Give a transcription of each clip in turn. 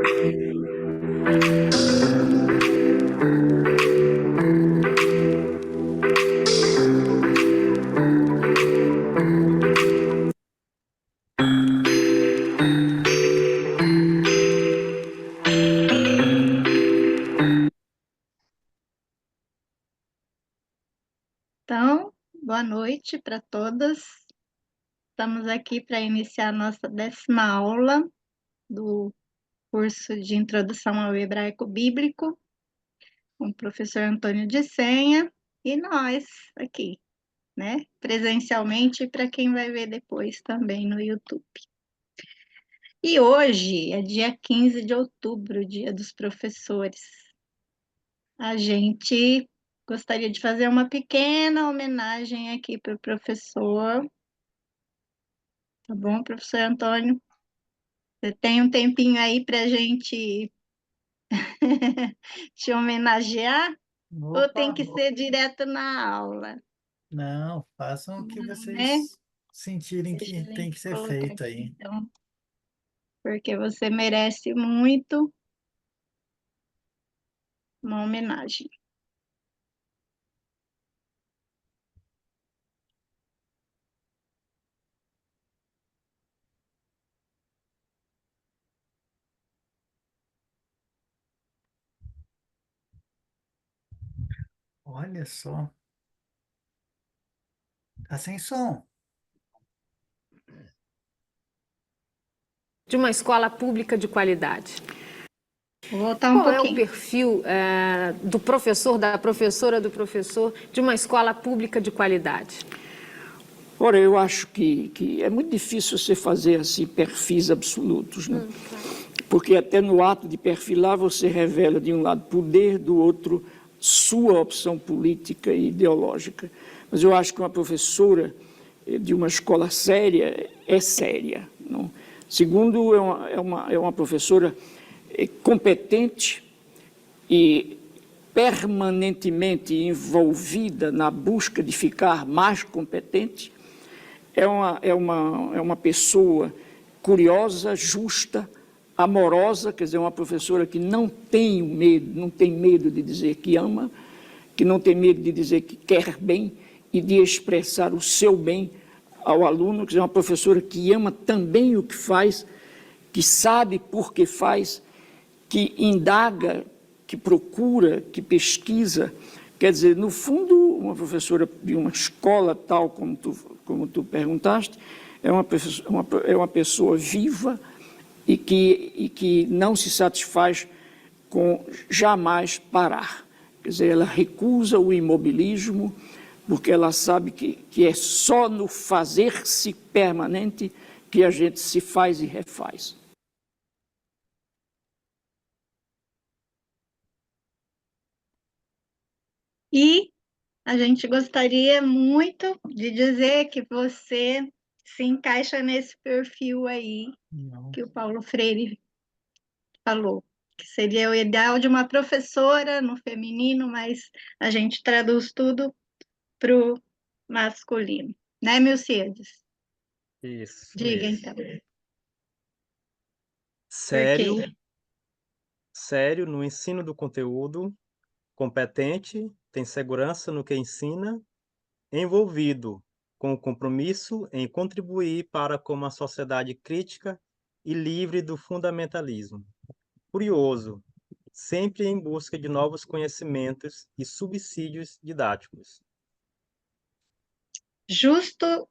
Então, boa noite para todas. Estamos aqui para iniciar a nossa 10ª aula do curso de Introdução ao Hebraico Bíblico, com o professor Antônio de Senha, e nós aqui, né, presencialmente, para quem vai ver depois também no YouTube. E hoje é dia 15 de outubro, Dia dos Professores. A gente gostaria de fazer uma pequena homenagem aqui para o professor. Tá bom, professor Antônio? Você tem um tempinho aí para a gente te homenagear? Ou tem Opa, que ser direto na aula? não, façam o que Não, né? vocês sentirem Deixa a que tem gente que ser colocar feito aqui, aí. então, porque você merece muito uma homenagem. Olha só, tá sem som. De uma escola pública de qualidade. Vou voltar um Qual é o pouquinho. perfil do professor, da professora, do professor de uma escola pública de qualidade? Ora, eu acho que é muito difícil você fazer assim perfis absolutos, né? Porque até no ato de perfilar você revela de um lado poder, do outro sua opção política e ideológica. Mas eu acho que uma professora de uma escola séria é séria, não? Segundo, é uma professora competente e permanentemente envolvida na busca de ficar mais competente. É uma pessoa curiosa, justa, amorosa, quer dizer, uma professora que não tem medo de dizer que ama, que não tem medo de dizer que quer bem e de expressar o seu bem ao aluno, quer dizer, uma professora que ama também o que faz, que sabe por que faz, que indaga, que procura, que pesquisa. Quer dizer, no fundo, uma professora de uma escola tal como tu perguntaste, é uma pessoa viva e que não se satisfaz com jamais parar. Quer dizer, ela recusa o imobilismo, porque ela sabe que é só no fazer-se permanente que a gente se faz e refaz. E a gente gostaria muito de dizer que você se encaixa nesse perfil aí Não. que o Paulo Freire falou, que seria o ideal de uma professora no feminino, mas a gente traduz tudo para o masculino, né, Milciades? Isso Diga mesmo. então, por Sério, quê? sério no ensino do conteúdo, competente, tem segurança no que ensina, envolvido com o compromisso em contribuir para com uma sociedade crítica e livre do fundamentalismo. Curioso, sempre em busca de novos conhecimentos e subsídios didáticos. Justo,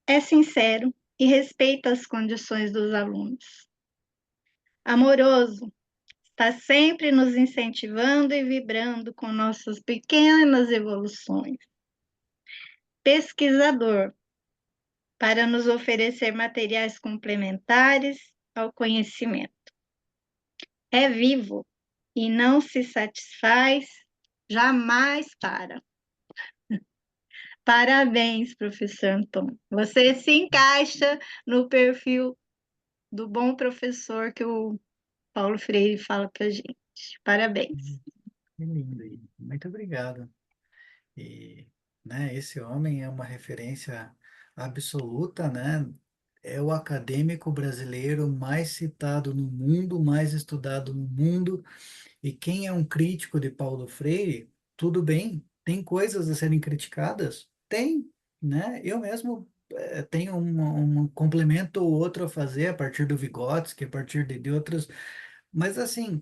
é sincero e respeita as condições dos alunos. Amoroso, está sempre nos incentivando e vibrando com nossas pequenas evoluções. Pesquisador, para nos oferecer materiais complementares ao conhecimento. É vivo e não se satisfaz, jamais para. Parabéns, professor Antônio. Você se encaixa no perfil do bom professor que o Paulo Freire fala para gente. Parabéns. Que lindo aí. Muito obrigado. E, né, esse homem é uma referência absoluta, né, é o acadêmico brasileiro mais citado no mundo, mais estudado no mundo. E quem é um crítico de Paulo Freire, tudo bem, tem coisas a serem criticadas? Tem, né? Eu mesmo tenho um complemento ou outro a fazer a partir do Vygotsky, a partir de outros, mas assim,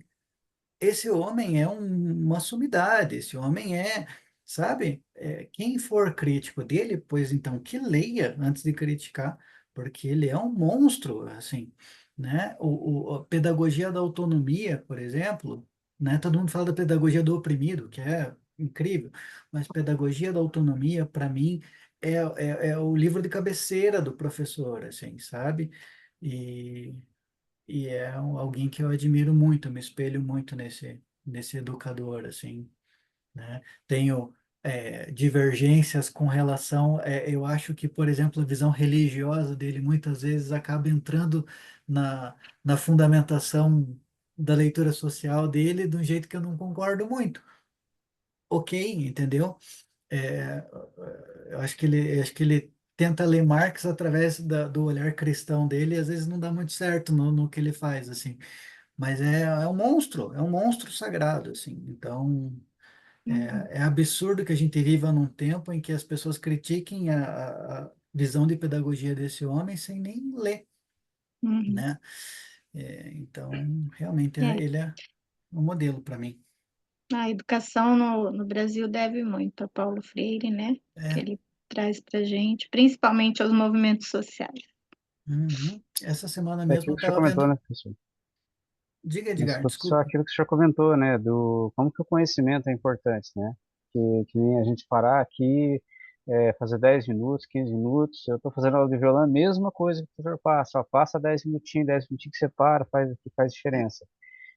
esse homem é uma sumidade, esse homem é, sabe, quem for crítico dele, pois então que leia antes de criticar, porque ele é um monstro, assim, né? A pedagogia da autonomia, por exemplo, né? Todo mundo fala da pedagogia do oprimido, que é incrível, mas pedagogia da autonomia, para mim, é o livro de cabeceira do professor, assim, sabe? E alguém que eu admiro muito, eu me espelho muito nesse educador, assim, né? Tenho divergências com relação, eu acho que, por exemplo, a visão religiosa dele muitas vezes acaba entrando na fundamentação da leitura social dele de um jeito que eu não concordo muito. Ok, entendeu? É, acho que ele tenta ler Marx através do olhar cristão dele, e às vezes não dá muito certo no que ele faz, assim. Mas é um monstro sagrado, assim. Então, Uhum, é absurdo que a gente viva num tempo em que as pessoas critiquem a visão de pedagogia desse homem sem nem ler, uhum. né? Então, realmente, É, ele é um modelo para mim. a educação no Brasil deve muito a Paulo Freire, né? Que É, ele traz para gente, principalmente aos movimentos sociais. uhum. Essa semana É mesmo eu aquilo que você estava comentou, vendo. né, professor? Diga, Mas, Edgar, professor, desculpa. aquilo que o senhor comentou, né, do como que o conhecimento é importante, né? Que nem a gente parar aqui, fazer 10 minutos, 15 minutos, eu estou fazendo aula de violão, a mesma coisa que o professor passa, ó, passa 10 minutinhos que você para, que faz diferença.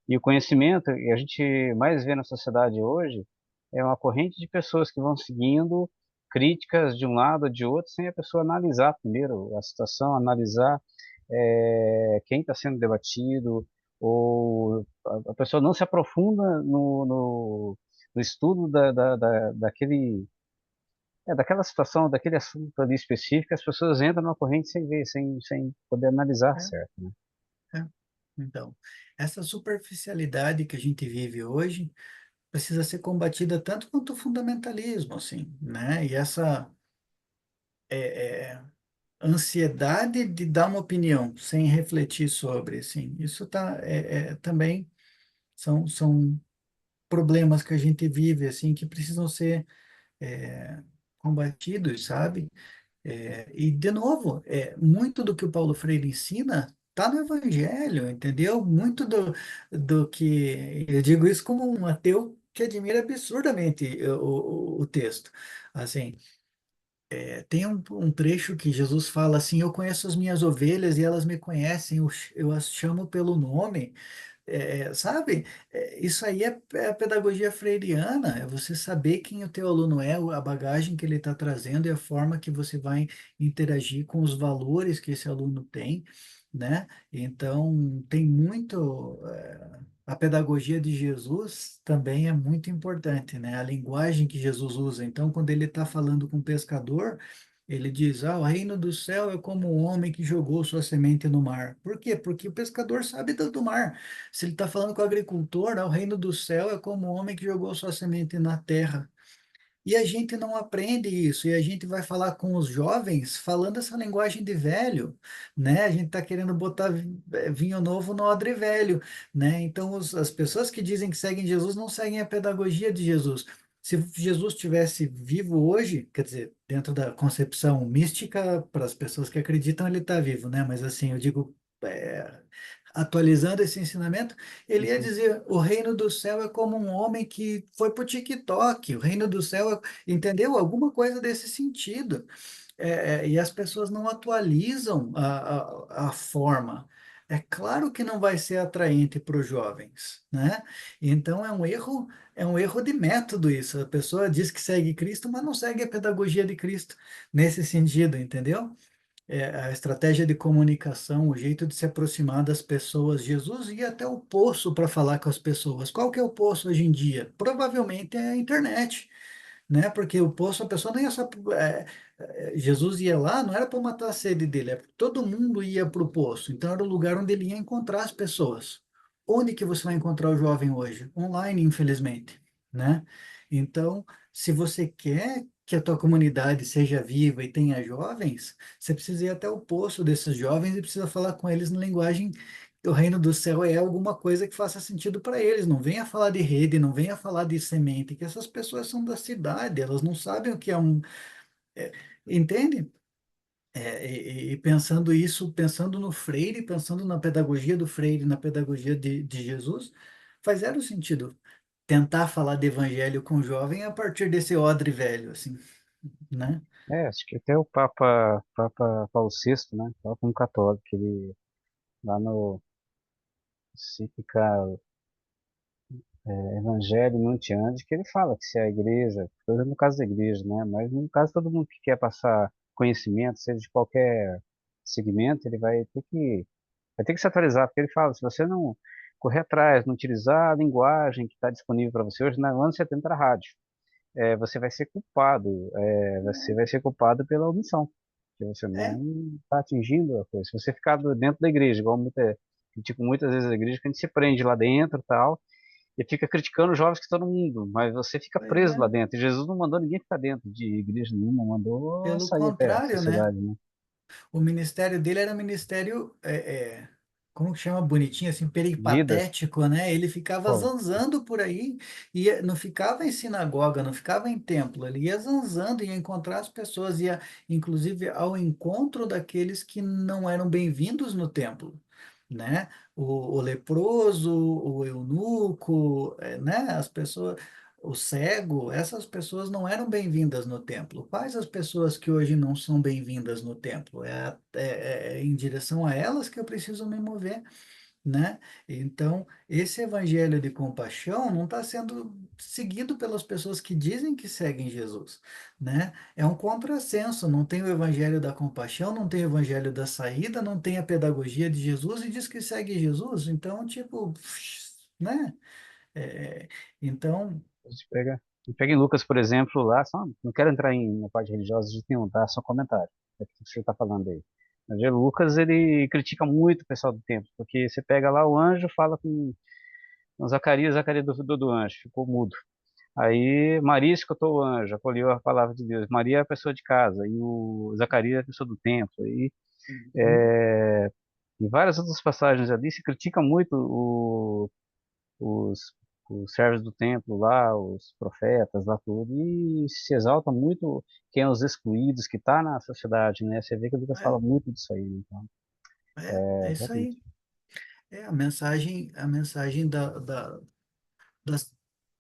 E o conhecimento, e a gente mais vê na sociedade hoje, é uma corrente de pessoas que vão seguindo críticas de um lado ou de outro, sem a pessoa analisar primeiro a situação, analisar quem está sendo debatido, ou a pessoa não se aprofunda no estudo daquela situação, daquele assunto ali específico, as pessoas entram na corrente sem ver, sem poder analisar É, certo, né? é. Então, essa superficialidade que a gente vive hoje precisa ser combatida tanto quanto o fundamentalismo, assim, né? E essa ansiedade de dar uma opinião sem refletir sobre, assim, isso também são problemas que a gente vive, assim, que precisam ser combatidos, sabe? E, de novo, muito do que o Paulo Freire ensina está no Evangelho, entendeu? Muito do que. Eu digo isso como um ateu que admira absurdamente o texto. Assim, tem um trecho que Jesus fala assim: Eu conheço as minhas ovelhas e elas me conhecem, eu as chamo pelo nome. Sabe? Isso aí é a pedagogia freiriana, é você saber quem o teu aluno é, a bagagem que ele está trazendo e a forma que você vai interagir com os valores que esse aluno tem, né? Então, tem muito. A pedagogia de Jesus também é muito importante, né? A linguagem que Jesus usa. Então, quando ele está falando com o pescador, ele diz: o reino do céu é como um homem que jogou sua semente no mar. Por quê? Porque o pescador sabe do mar. Se ele está falando com o agricultor, o reino do céu é como um homem que jogou sua semente na terra. E a gente não aprende isso, e a gente vai falar com os jovens falando essa linguagem de velho, né? A gente está querendo botar vinho novo no odre velho, né? Então, as pessoas que dizem que seguem Jesus não seguem a pedagogia de Jesus. Se Jesus estivesse vivo hoje, quer dizer, dentro da concepção mística, para as pessoas que acreditam, ele está vivo, né? Mas assim, eu digo, atualizando esse ensinamento, ele ia dizer: o reino do céu é como um homem que foi para o TikTok, o reino do céu entendeu? Alguma coisa desse sentido. E as pessoas não atualizam a forma. É claro que não vai ser atraente para os jovens, né? Então é um erro de método isso. A pessoa diz que segue Cristo, mas não segue a pedagogia de Cristo nesse sentido, entendeu? A estratégia de comunicação, o jeito de se aproximar das pessoas. Jesus ia até o poço para falar com as pessoas. Qual que é o poço hoje em dia? Provavelmente é a internet, né? Porque o poço, a pessoa não ia só. Jesus ia lá, não era para matar a sede dele, é porque todo mundo ia para o poço. Então era o lugar onde ele ia encontrar as pessoas. Onde que você vai encontrar o jovem hoje? Online, infelizmente, né? Então, se você quer que a tua comunidade seja viva e tenha jovens, você precisa ir até o poço desses jovens e precisa falar com eles na linguagem. O reino do céu é alguma coisa que faça sentido para eles. Não venha falar de rede, não venha falar de semente, que essas pessoas são da cidade, elas não sabem o que é um. é, Entende? E pensando isso, pensando no Freire, pensando na pedagogia do Freire, na pedagogia de Jesus, faz zero sentido tentar falar de evangelho com o jovem a partir desse odre velho, assim, né? Acho que até o Papa Paulo VI, né? Papa um católico, ele lá no encíclica Evangelho Nuntiandi, que ele fala que se a igreja, por exemplo, no caso da igreja, né? Mas no caso de todo mundo que quer passar conhecimento, seja de qualquer segmento, ele vai ter que se atualizar, porque ele fala, se você não correr atrás, não utilizar a linguagem que está disponível para você hoje, no ano 70 era rádio, você vai ser culpado, você vai ser culpado pela omissão, que você É, não está atingindo a coisa. Se você ficar dentro da igreja, igual tipo, muitas vezes a igreja que a gente se prende lá dentro e tal, e fica criticando os jovens que estão no mundo, mas você fica pois preso é. lá dentro. E Jesus não mandou ninguém ficar dentro de igreja nenhuma, mandou Pelo sair até a contrário, né? sociedade, né? O ministério dele era ministério, como que chama bonitinho, assim, Vida, peripatético, né? Ele ficava pô, zanzando por aí, e não ficava em sinagoga, não ficava em templo, ele ia zanzando, ia encontrar as pessoas, ia inclusive ao encontro daqueles que não eram bem-vindos no templo, né? O leproso, o eunuco, né? As pessoas. O cego, essas pessoas não eram bem-vindas no templo. Quais as pessoas que hoje não são bem-vindas no templo? É em direção a elas que eu preciso me mover, né? Então, esse evangelho de compaixão não está sendo seguido pelas pessoas que dizem que seguem Jesus, né? É um contrassenso, não tem o evangelho da compaixão, não tem o evangelho da saída, não tem a pedagogia de Jesus e diz que segue Jesus. Então, tipo, né? É, então, a gente pega em Lucas, por exemplo, lá, só, não quero entrar na parte religiosa de nenhum, tá? Só um comentário, é o que o senhor está falando aí. Mas Lucas, ele critica muito o pessoal do templo, porque você pega lá o anjo, fala com Zacarias, Zacarias duvidou do anjo, ficou mudo. Aí Maria escutou o anjo, acolheu a palavra de Deus. Maria é a pessoa de casa, e o Zacarias é a pessoa do templo. uhum, É, em várias outras passagens ali se critica muito os, os servos do templo lá, os profetas lá tudo, e se exalta muito quem é os excluídos, que está na sociedade, né? Você vê que o Lucas é, fala muito disso aí, então, é isso realmente. aí. É a mensagem das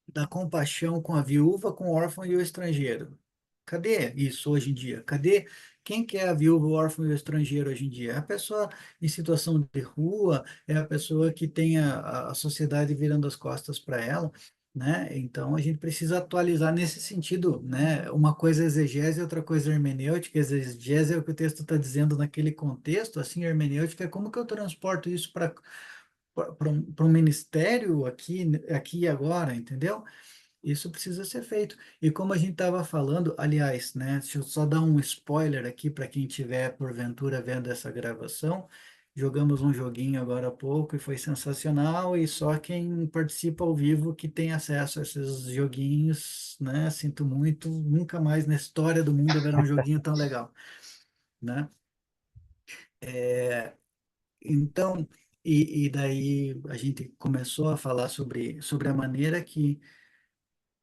da compaixão com a viúva, com o órfão e o estrangeiro. Cadê isso hoje em dia? Cadê quem que é a viúva, o órfão e o estrangeiro hoje em dia? É a pessoa em situação de rua, é a pessoa que tem a sociedade virando as costas para ela, né? Então a gente precisa atualizar nesse sentido, né? Uma coisa é exegese, outra coisa é hermenêutica. Exegese é o que o texto está dizendo naquele contexto, assim, hermenêutica é como que eu transporto isso para um ministério aqui e agora, entendeu? Isso precisa ser feito. E como a gente estava falando, aliás, né? Deixa eu só dar um spoiler aqui para quem estiver porventura vendo essa gravação. Jogamos um joguinho agora há pouco e foi sensacional. E só quem participa ao vivo que tem acesso a esses joguinhos, né? Sinto muito, nunca mais na história do mundo haverá um joguinho tão legal, né? Então, e daí a gente começou a falar sobre a maneira que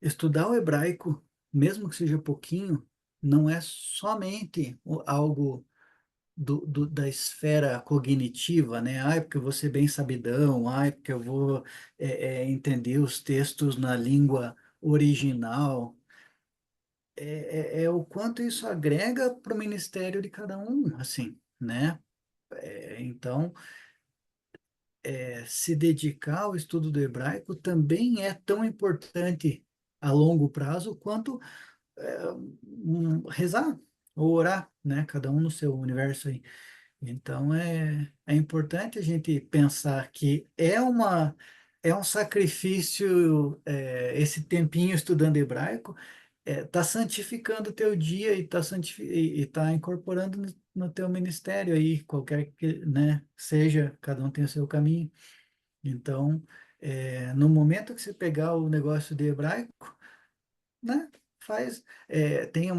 estudar o hebraico, mesmo que seja pouquinho, não é somente algo da esfera cognitiva, né? Ai, porque eu vou ser bem sabidão, ai, porque eu vou entender os textos na língua original. É o quanto isso agrega para o ministério de cada um, assim, né? Então, se dedicar ao estudo do hebraico também é tão importante a longo prazo quanto rezar ou orar, né? Cada um no seu universo aí. Então é importante a gente pensar que é um sacrifício esse tempinho estudando hebraico, tá santificando o teu dia e tá incorporando no teu ministério aí, qualquer que, né, seja, cada um tem o seu caminho. Então, no momento que você pegar o negócio de hebraico, né, tem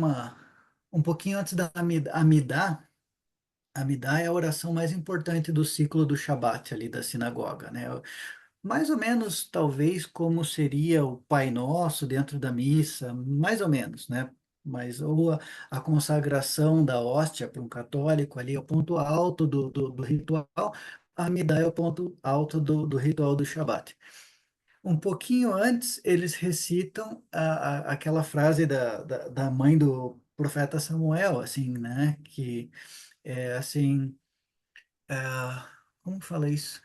um pouquinho antes da Amidá. Amidá é a oração mais importante do ciclo do Shabat ali da sinagoga, né? Mais ou menos, talvez, como seria o Pai Nosso dentro da missa, mais ou menos, né? Mas ou a consagração da hóstia para um católico ali é o ponto alto do ritual, a Amidá é o ponto alto do ritual do Shabat. Um pouquinho antes, eles recitam aquela frase da mãe do profeta Samuel, assim, né? Que é assim, como fala isso?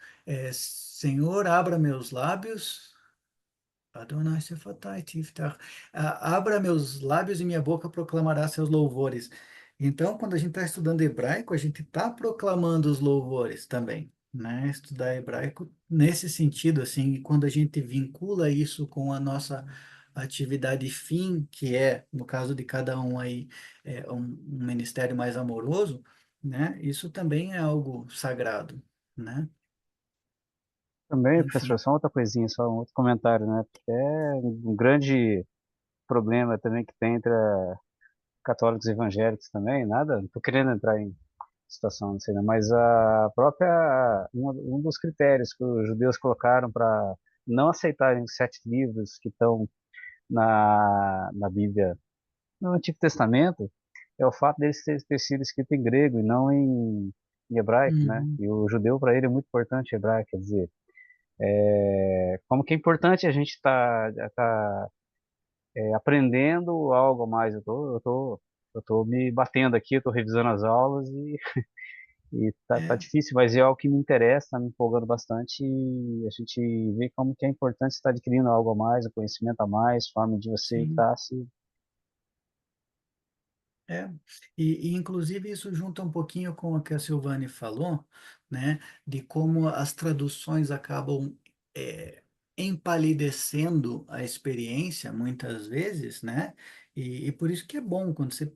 Senhor, abra meus lábios. Adonai Sefatai Tiftar. Abra meus lábios e minha boca proclamará seus louvores. Então, quando a gente está estudando hebraico, a gente está proclamando os louvores também, né? Estudar hebraico nesse sentido, assim, e quando a gente vincula isso com a nossa atividade fim, que é, no caso de cada um aí, um ministério mais amoroso, né? Isso também é algo sagrado, né? Também, professor, Enfim. só outra coisinha, só um outro comentário, né? Porque é um grande problema também que tem entre católicos e evangélicos também, nada, não tô querendo entrar em situação, não sei, né? Mas a própria, um dos critérios que os judeus colocaram para não aceitarem os 7 livros que estão na Bíblia, no Antigo Testamento, é o fato deles ter sido escrito em grego e não em hebraico, né? Uhum. E o judeu, para ele, é muito importante o hebraico, quer dizer, como que é importante a gente aprendendo algo a mais. Eu tô me batendo aqui, eu tô revisando as aulas e tá É, difícil, mas é algo que me interessa, tá me empolgando bastante e a gente vê como que é importante estar adquirindo algo a mais, um conhecimento a mais, forma de você sim. estar se. É, e inclusive isso junta um pouquinho com o que a Silvane falou, né, de como as traduções acabam empalidecendo a experiência muitas vezes, né, e por isso que é bom quando você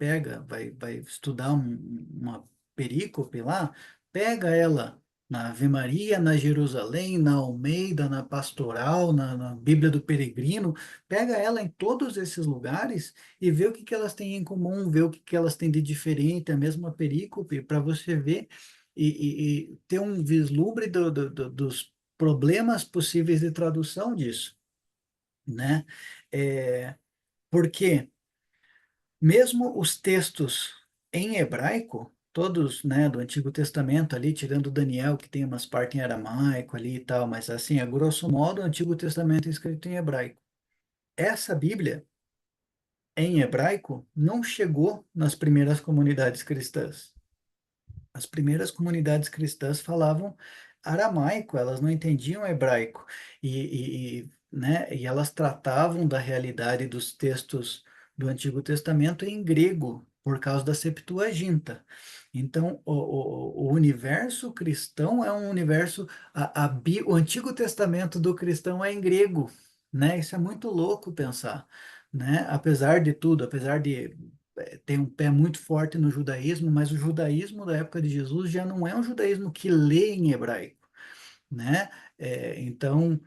vai estudar uma perícope lá, pega ela na Ave Maria, na Jerusalém, na Almeida, na Pastoral, na Bíblia do Peregrino, pega ela em todos esses lugares e ver o que que elas têm em comum, ver o que que elas têm de diferente, a mesma perícope, para você ver e ter um vislumbre dos problemas possíveis de tradução disso, né? É, porque mesmo os textos em hebraico, todos, né, do Antigo Testamento ali, tirando Daniel, que tem umas partes em aramaico ali e tal, mas assim, a grosso modo, o Antigo Testamento é escrito em hebraico. Essa Bíblia em hebraico não chegou nas primeiras comunidades cristãs. As primeiras comunidades cristãs falavam aramaico, elas não entendiam hebraico né, e elas tratavam da realidade dos textos do Antigo Testamento em grego, por causa da Septuaginta. Então, o universo cristão é um universo, o Antigo Testamento do cristão é em grego, né? Isso é muito louco pensar, né? Apesar de tudo, apesar de tem um pé muito forte no judaísmo, mas o judaísmo da época de Jesus já não é um judaísmo que lê em hebraico, né? Então,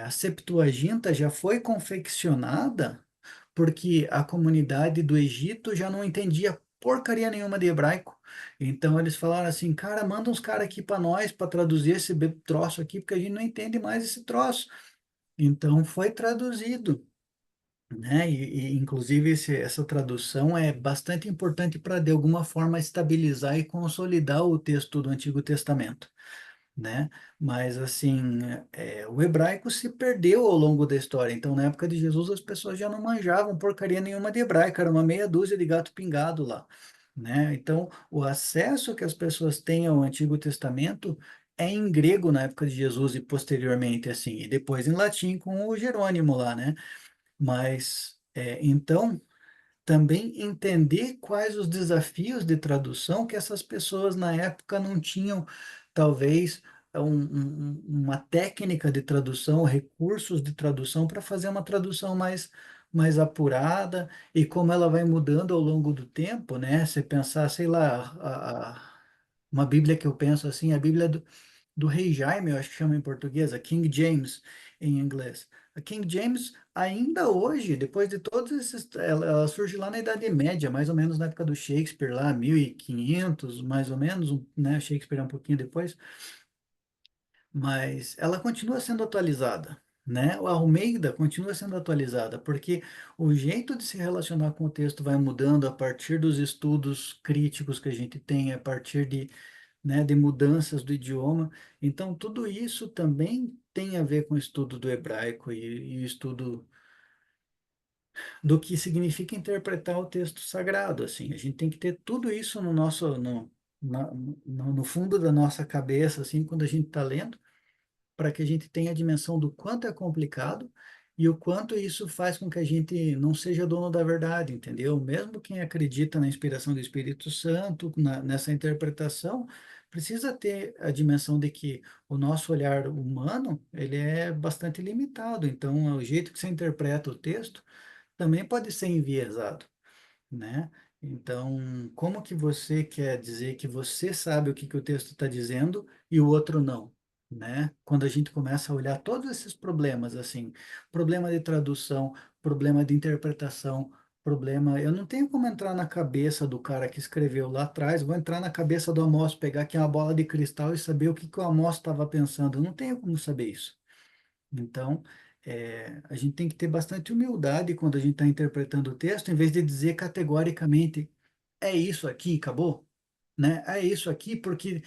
a Septuaginta já foi confeccionada porque a comunidade do Egito já não entendia porcaria nenhuma de hebraico. Então eles falaram assim, cara, manda uns caras aqui para nós para traduzir esse troço aqui, porque a gente não entende mais esse troço. Então foi traduzido, né? Inclusive essa tradução é bastante importante para de alguma forma estabilizar e consolidar o texto do Antigo Testamento, né? Mas assim, o hebraico se perdeu ao longo da história. Então, na época de Jesus, as pessoas já não manjavam porcaria nenhuma de hebraico, era uma meia dúzia de gato pingado lá, né? Então, o acesso que as pessoas têm ao Antigo Testamento é em grego na época de Jesus e posteriormente assim, e depois em latim com o Jerônimo lá, né? Mas então também entender quais os desafios de tradução que essas pessoas na época não tinham, talvez, uma técnica de tradução, recursos de tradução para fazer uma tradução mais, mais apurada, e como ela vai mudando ao longo do tempo, né? Você pensar, sei lá, uma Bíblia que eu penso assim, a Bíblia do Rei Jaime, eu acho que chama em português, a King James em inglês. A King James, ainda hoje, depois de todos esses. Ela surge lá na Idade Média, mais ou menos na época do Shakespeare, lá 1500, mais ou menos, né? Shakespeare é um pouquinho depois, mas ela continua sendo atualizada. Né? O Almeida continua sendo atualizada, porque o jeito de se relacionar com o texto vai mudando a partir dos estudos críticos que a gente tem, a partir de mudanças do idioma. Então, tudo isso também tem a ver com o estudo do hebraico e o estudo do que significa interpretar o texto sagrado. Assim, a gente tem que ter tudo isso no nosso, no fundo da nossa cabeça, assim, quando a gente está lendo, para que a gente tenha a dimensão do quanto é complicado e o quanto isso faz com que a gente não seja dono da verdade, entendeu? Mesmo quem acredita na inspiração do Espírito Santo, nessa interpretação, precisa ter a dimensão de que o nosso olhar humano, ele é bastante limitado. Então, o jeito que você interpreta o texto também pode ser enviesado, né? Então, como que você quer dizer que você sabe o que o texto está dizendo e o outro não, né? Quando a gente começa a olhar todos esses problemas, assim, problema de tradução, problema de interpretação, problema. Eu não tenho como entrar na cabeça do cara que escreveu lá atrás, vou entrar na cabeça do Amós, pegar aqui uma bola de cristal e saber o que o Amós estava pensando. Eu não tenho como saber isso. Então, a gente tem que ter bastante humildade quando a gente está interpretando o texto, em vez de dizer categoricamente, é isso aqui, acabou, né? É isso aqui porque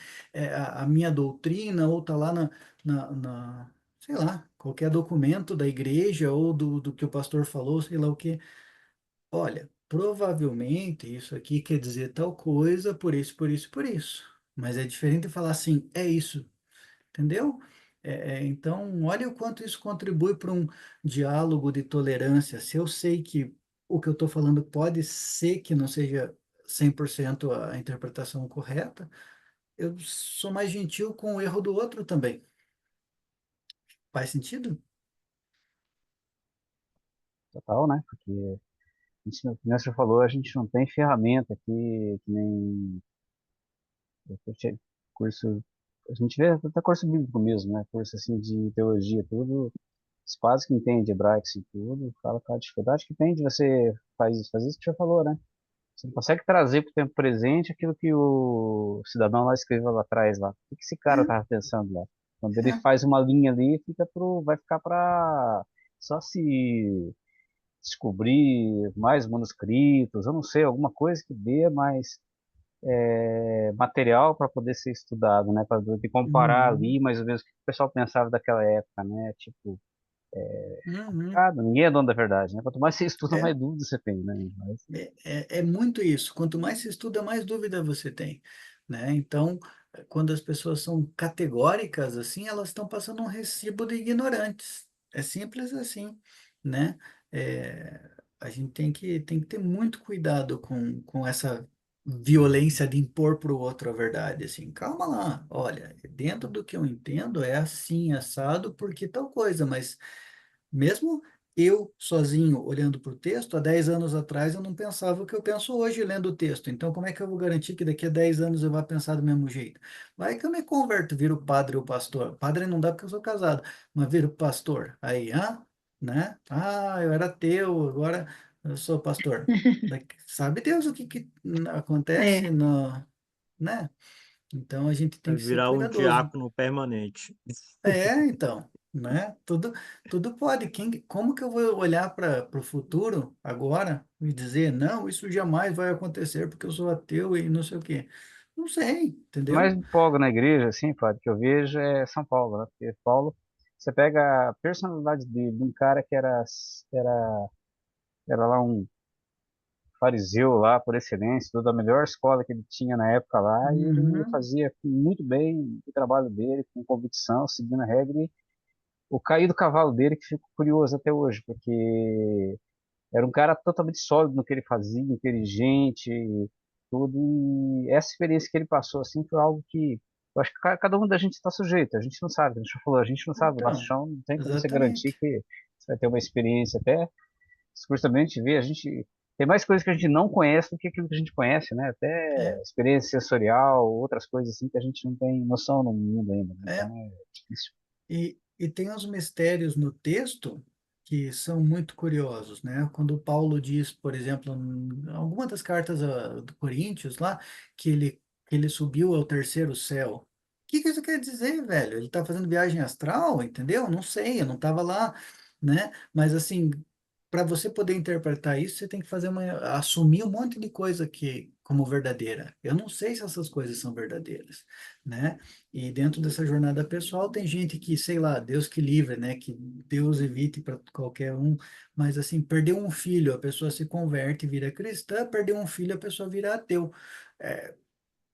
a minha doutrina, ou está lá sei lá, qualquer documento da igreja ou do que o pastor falou, sei lá o quê. Olha, provavelmente isso aqui quer dizer tal coisa, por isso, por isso, por isso. Mas é diferente de falar assim, é isso. Entendeu? Então, olha o quanto isso contribui para um diálogo de tolerância. Se eu sei que o que eu estou falando pode ser que não seja 100% a interpretação correta, eu sou mais gentil com o erro do outro também. Faz sentido? Total, né? Porque, como você já falou, a gente não tem ferramenta aqui, que nem curso, a gente vê até curso bíblico mesmo, né? Curso assim de teologia, tudo, os quase que entende hebraico e tudo, fala com a dificuldade que tem de você fazer isso que você já falou, né? Você não consegue trazer para o tempo presente aquilo que o cidadão lá escreveu lá atrás, lá. O que esse cara É, estava pensando lá? Quando ele é. faz uma linha ali, vai ficar para só se descobrir mais manuscritos, eu não sei, alguma coisa que dê mais material para poder ser estudado, né? Para poder comparar Uhum, ali mais ou menos o que o pessoal pensava daquela época, né? Tipo, uhum. cara, ninguém é dono da verdade, né? Quanto mais você estuda, É, mais dúvidas você tem, né? é muito isso. Quanto mais se estuda, mais dúvida você tem, né? Então, quando as pessoas são categóricas assim, elas estão passando um recibo de ignorantes. É simples assim, né? A gente tem que ter muito cuidado com essa violência de impor para o outro a verdade, assim. Calma lá, olha, dentro do que eu entendo é assim, assado, porque tal coisa, mas mesmo eu, sozinho, olhando para o texto, há 10 anos atrás eu não pensava o que eu penso hoje lendo o texto. Então, como é que eu vou garantir que daqui a 10 anos eu vou pensar do mesmo jeito? Vai que eu me converto, viro padre ou pastor. Padre não dá porque eu sou casado, mas viro pastor. Aí, né? Ah, eu era ateu, agora eu sou pastor. Sabe Deus o que acontece É, no, né? Então, a gente tem Vai que ser virar um cuidadoso. diácono permanente. Então, né? Tudo pode. Como que eu vou olhar para o futuro agora e dizer, não, isso jamais vai acontecer porque eu sou ateu e não sei o quê? Não sei, Mais entendeu? empolga na igreja, assim, Fábio, que eu vejo é São Paulo, né? Porque Paulo, você pega a personalidade de um cara que era lá um fariseu lá, por excelência, toda a melhor escola que ele tinha na época lá, e ele Uhum, fazia muito bem o trabalho dele, com convicção, seguindo a regra, e o cair do cavalo dele que fico curioso até hoje, porque era um cara totalmente sólido no que ele fazia, inteligente, tudo. E essa experiência que ele passou assim foi algo que eu acho que cada um da gente está sujeito. A gente não sabe, a gente já falou, a gente não sabe o nosso então, chão, não tem como você garantir exatamente. que você vai ter uma experiência até esse curso também a gente vê, a gente tem mais coisas que a gente não conhece do que aquilo que a gente conhece, né? Até É, experiência sensorial, outras coisas assim que a gente não tem noção no mundo ainda, né? Então é. é difícil. E tem uns mistérios no texto que são muito curiosos, né? Quando Paulo diz, por exemplo, em alguma das cartas do Coríntios lá, que ele subiu ao terceiro céu. O que que isso quer dizer, velho? Ele está fazendo viagem astral, entendeu? Não sei, eu não estava lá, né? Mas assim, para você poder interpretar isso, você tem que assumir um monte de coisa que como verdadeira. Eu não sei se essas coisas são verdadeiras, né? E dentro dessa jornada pessoal tem gente que, sei lá, Deus que livre, né? Que Deus evite para qualquer um, mas assim, perdeu um filho, a pessoa se converte e vira cristã, perdeu um filho, a pessoa vira ateu. É,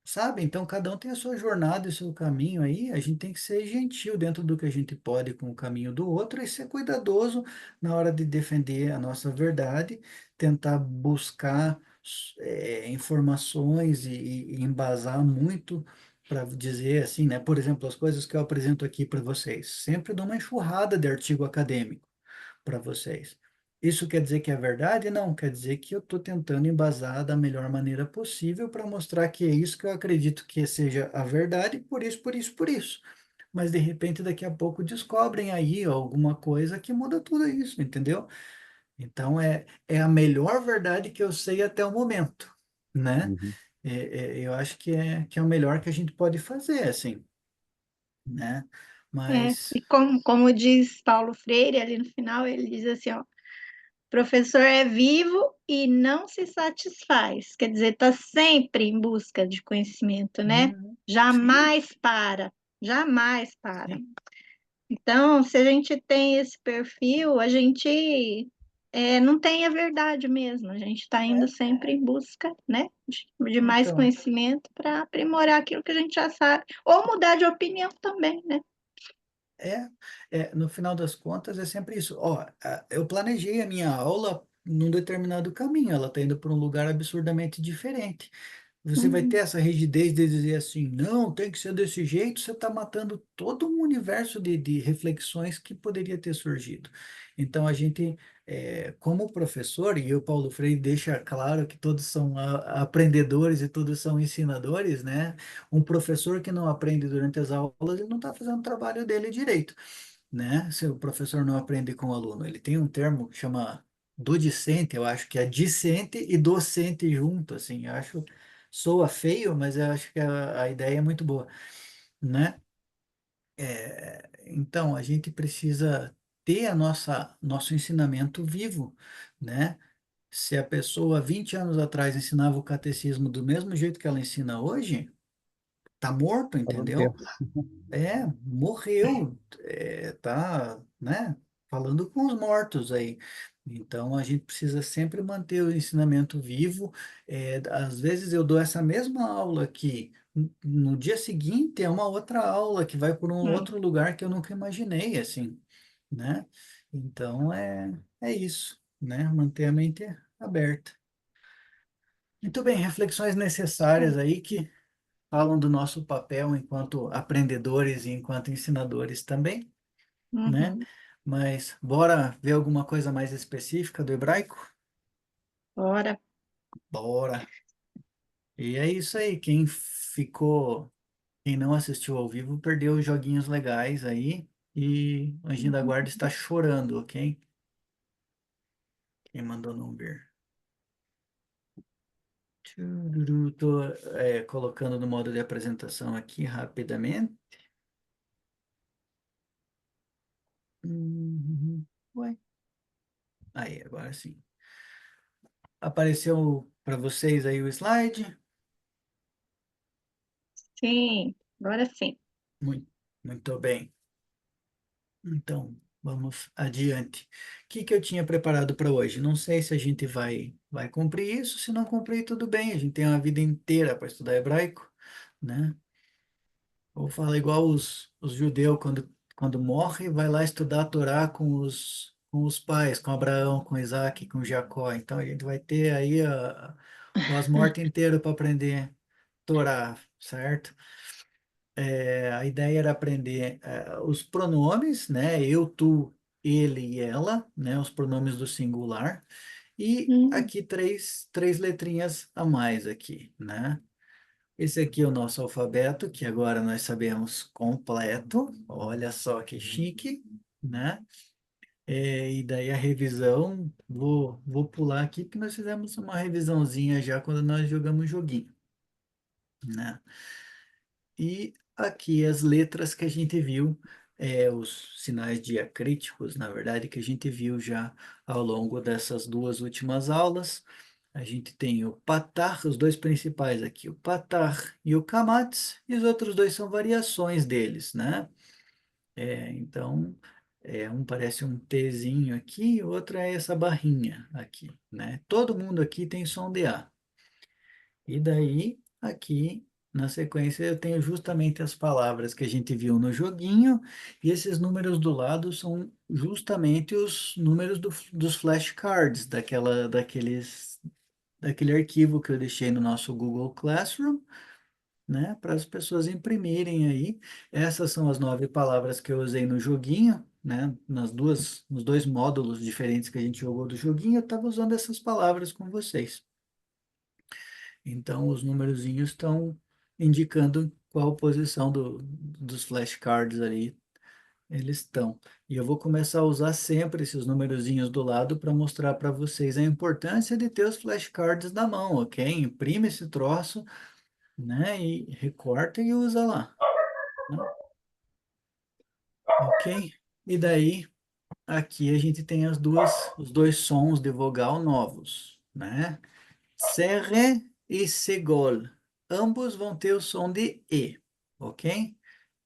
sabe? Então, cada um tem a sua jornada e o seu caminho aí. A gente tem que ser gentil dentro do que a gente pode com o caminho do outro e ser cuidadoso na hora de defender a nossa verdade, tentar buscar informações e embasar muito para dizer assim, né? Por exemplo, as coisas que eu apresento aqui para vocês. Sempre dou uma enxurrada de artigo acadêmico para vocês. Isso quer dizer que é verdade? Não, quer dizer que eu estou tentando embasar da melhor maneira possível para mostrar que é isso que eu acredito que seja a verdade, por isso, por isso, por isso. Mas de repente, daqui a pouco, descobrem aí alguma coisa que muda tudo isso, entendeu? Então, é a melhor verdade que eu sei até o momento, né? Uhum, Eu acho que é o melhor que a gente pode fazer, assim, né? E Mas, como diz Paulo Freire ali no final, ele diz assim, ó, professor é vivo e não se satisfaz, quer dizer, está sempre em busca de conhecimento, né? sim, Jamais para, jamais para. sim. Então, se a gente tem esse perfil, a gente não tem a verdade mesmo, a gente está indo É, sempre em busca, né, de mais então. conhecimento para aprimorar aquilo que a gente já sabe, ou mudar de opinião também, né? É, no final das contas é sempre isso. Ó, eu planejei a minha aula num determinado caminho, ela está indo para um lugar absurdamente diferente. Você vai ter Uhum, essa rigidez de dizer assim, não, tem que ser desse jeito, você está matando todo um universo de reflexões que poderia ter surgido. Então, a gente, como professor, e o Paulo Freire deixa claro que todos são aprendedores e todos são ensinadores, né? Um professor que não aprende durante as aulas, ele não está fazendo o trabalho dele direito, né? Se o professor não aprende com o aluno, ele tem um termo que chama do discente, eu acho que é discente e docente junto, assim, eu acho soa feio, mas eu acho que a ideia é muito boa, né? Então, a gente precisa ter nosso ensinamento vivo, né? Se a pessoa 20 anos atrás ensinava o catecismo do mesmo jeito que ela ensina hoje, tá morto, tá no tempo. entendeu? Morreu, tá, né, falando com os mortos aí. Então a gente precisa sempre manter o ensinamento vivo. Às vezes eu dou essa mesma aula aqui, no dia seguinte é uma outra aula que vai por um uhum. outro lugar que eu nunca imaginei, assim, né? Então é isso, né? Manter a mente aberta. Muito bem, reflexões necessárias aí que falam do nosso papel enquanto aprendedores e enquanto ensinadores também, né? Uhum. Mas bora ver alguma coisa mais específica do hebraico? Bora. Bora! E é isso aí, quem não assistiu ao vivo, perdeu os joguinhos legais aí e o Anjinho da Guarda está chorando, ok? Quem mandou não ver. Tchururu, tô colocando no modo de apresentação aqui rapidamente. Ué, aí, agora sim. Apareceu para vocês aí o slide? Sim, agora sim. Muito, muito bem. Então, vamos adiante. O que que eu tinha preparado para hoje? Não sei se a gente vai cumprir isso. Se não cumprir, tudo bem. A gente tem uma vida inteira para estudar hebraico, né? Ou fala igual os judeus quando morre, vai lá estudar a Torá com os pais, com Abraão, com Isaac, com Jacó. Então a gente vai ter aí o as-morte inteiro para aprender Torá, certo? A ideia era aprender os pronomes, né? Eu, tu, ele e ela, né? Os pronomes do singular. E Hum. aqui três letrinhas a mais aqui, né? Esse aqui é o nosso alfabeto, que agora nós sabemos completo. Olha só que chique, né? E daí a revisão, vou pular aqui, porque nós fizemos uma revisãozinha já quando nós jogamos o joguinho, né? E aqui as letras que a gente viu, os sinais diacríticos, na verdade, que a gente viu já ao longo dessas duas últimas aulas. A gente tem o patar, os dois principais aqui, o patar e o kamats, e os outros dois são variações deles, né? Então, um parece um Tzinho aqui, o outro é essa barrinha aqui, né? Todo mundo aqui tem som de A. E daí, aqui, na sequência, eu tenho justamente as palavras que a gente viu no joguinho, e esses números do lado são justamente os números dos flashcards, daquele arquivo que eu deixei no nosso Google Classroom, né, para as pessoas imprimirem aí. Essas são as 9 palavras que eu usei no joguinho, né, nos dois módulos diferentes que a gente jogou do joguinho, eu estava usando essas palavras com vocês. Então, os numerozinhos estão indicando qual posição dos flashcards ali eles estão. E eu vou começar a usar sempre esses numerozinhos do lado para mostrar para vocês a importância de ter os flashcards na mão, ok? Imprime esse troço, né? E recorta e usa lá, né? Ok? E daí, aqui a gente tem os dois sons de vogal novos, né? Serre e segol. Ambos vão ter o som de E, ok?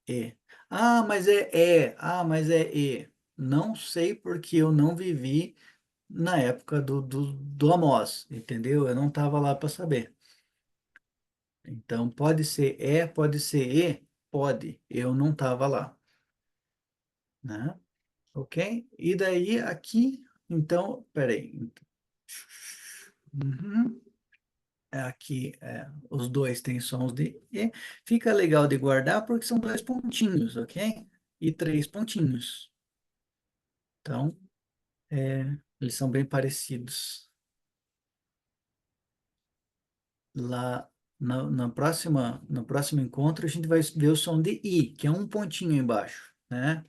E. Ah, mas é E. Ah, mas é E. Não sei porque eu não vivi na época do Amós, entendeu? Eu não estava lá para saber. Então, pode ser E, pode ser E? Pode. Eu não estava lá, né? Ok? E daí, aqui, então, peraí. Uhum. Aqui, os dois têm sons de E. Fica legal de guardar porque são dois pontinhos, ok? E três pontinhos. Então, eles são bem parecidos. Lá no próximo encontro, a gente vai ver o som de I, que é um pontinho embaixo, né?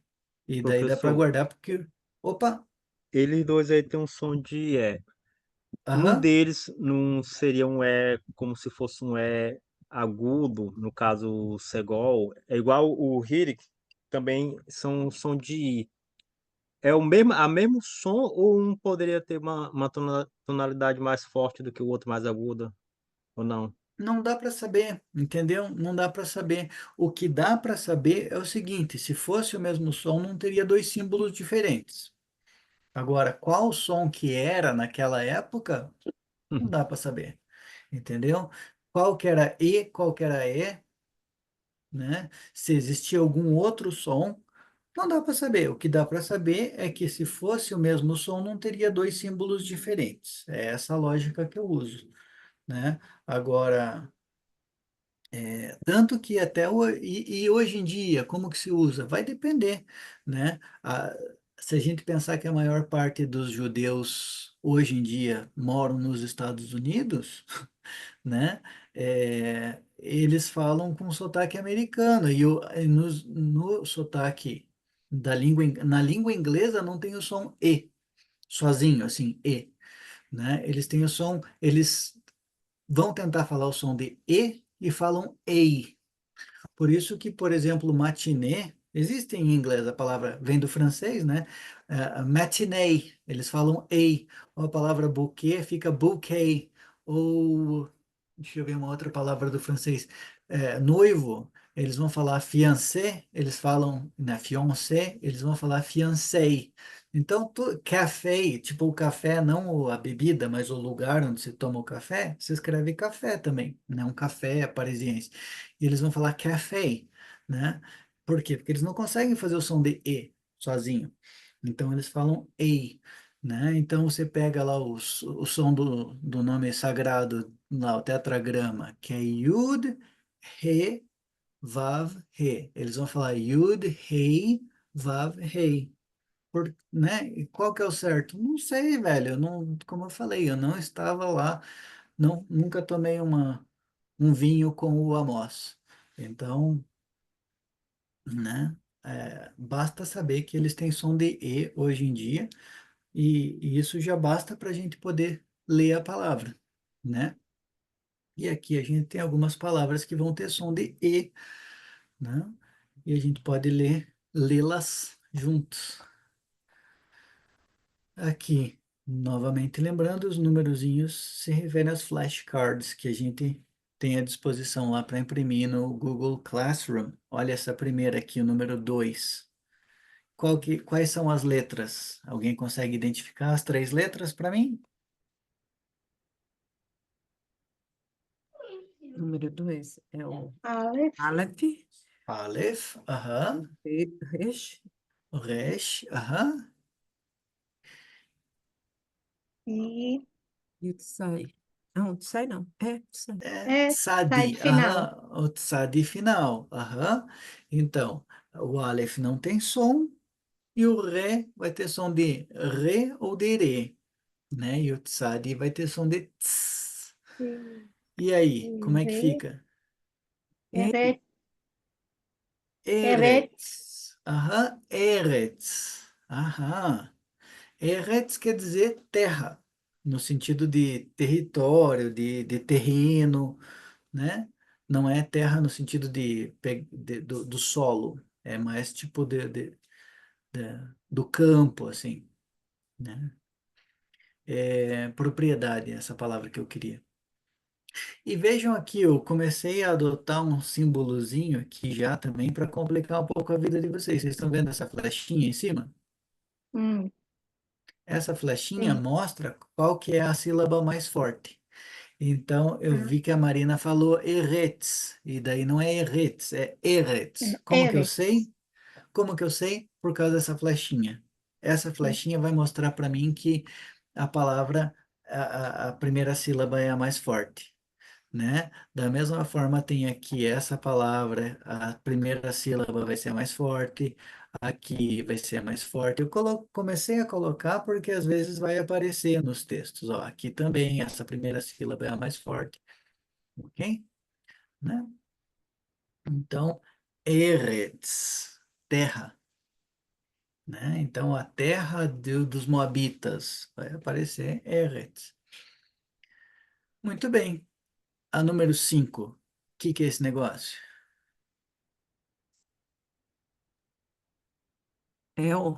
E daí dá para Professor, guardar porque. Opa! eles dois aí têm um som de E. Um Aham. deles não seria um E como se fosse um E agudo, no caso o Segol. É igual o Hirik, também são um som de I. É a mesmo som ou um poderia ter uma tonalidade mais forte do que o outro mais aguda, ou não? Não dá para saber, entendeu? Não dá para saber. O que dá para saber é o seguinte: se fosse o mesmo som, não teria dois símbolos diferentes. Agora, qual som que era naquela época, não dá para saber, entendeu? Qual que era E, qual que era E, né? Se existia algum outro som, não dá para saber. O que dá para saber é que se fosse o mesmo som, não teria dois símbolos diferentes. É essa a lógica que eu uso, né? Agora, tanto que e hoje em dia, como que se usa? Vai depender, né? Se a gente pensar que a maior parte dos judeus hoje em dia moram nos Estados Unidos, né? Eles falam com sotaque americano no sotaque na língua inglesa não tem o som E, sozinho, assim, E, né? Eles têm o som, eles vão tentar falar o som de E falam EI. Por isso que, por exemplo, matinê, existe em inglês, a palavra vem do francês, né? Matinee, eles falam ei. Ou a palavra bouquet fica bouquet. Ou, deixa eu ver uma outra palavra do francês, noivo, eles vão falar fiancé, eles falam, né, fiancé, eles vão falar fiancé. Então, café, tipo o café, não a bebida, mas o lugar onde se toma o café, se escreve café também, né? Um café parisiense. E eles vão falar café, né? Por quê? Porque eles não conseguem fazer o som de E sozinho. Então, eles falam ei, né? Então, você pega lá o som do nome sagrado, lá, o tetragrama, que é Yud, Re, Vav, Re. Eles vão falar Yud, Rei, Vav, Rei. né? E qual que é o certo? Não sei, velho. Eu não, como eu falei, eu não estava lá, não, nunca tomei um vinho com o Amós. Então, né? Basta saber que eles têm som de E hoje em dia, e isso já basta para a gente poder ler a palavra, né? E aqui a gente tem algumas palavras que vão ter som de E, né? E a gente pode lê-las juntos. Aqui, novamente lembrando, os numerozinhos se referem aos flashcards que a gente tem à disposição lá para imprimir no Google Classroom. Olha essa primeira aqui, o número 2. Quais são as letras? Alguém consegue identificar as 3 letras para mim? Número 2 é o Aleph, Aleph, Aleph, aham, Resh Resh, aham, e e o Tsai. Não, Tsai não. Tsai. sai Tzadi, do final. aham, o Tzadi final, aham. Então, o Aleph não tem som e o Re vai ter som de Re ou de Re, né? E o Tzadi vai ter som de Tss. E aí, como é que Re, fica? eret, eret, Eretz, aham, Eretz, aham. Eretz quer dizer terra, no sentido de território, de terreno, né? Não é terra no sentido do solo, é mais tipo do campo, assim, né? É propriedade, essa palavra que eu queria. E vejam aqui, eu comecei a adotar um símbolozinho aqui já também para complicar um pouco a vida de vocês. Vocês estão vendo essa flechinha em cima? hum, Essa flechinha sim. mostra qual que é a sílaba mais forte. Então, eu Ah, vi que a Marina falou Eretz, e daí não é Eretz, é Eretz. Como que eu eret, sei? Como que eu sei? Por causa dessa flechinha. Essa flechinha vai mostrar para mim que a palavra, a primeira sílaba é a mais forte, né? Da mesma forma, tem aqui essa palavra, a primeira sílaba vai ser a mais forte, aqui vai ser a mais forte. Eu comecei a colocar porque às vezes vai aparecer nos textos, ó, aqui também essa primeira sílaba é a mais forte, ok? Né? Então, Eretz, terra, né? Então, a terra dos Moabitas vai aparecer Eretz. Muito bem. A número 5, o que é esse negócio? El,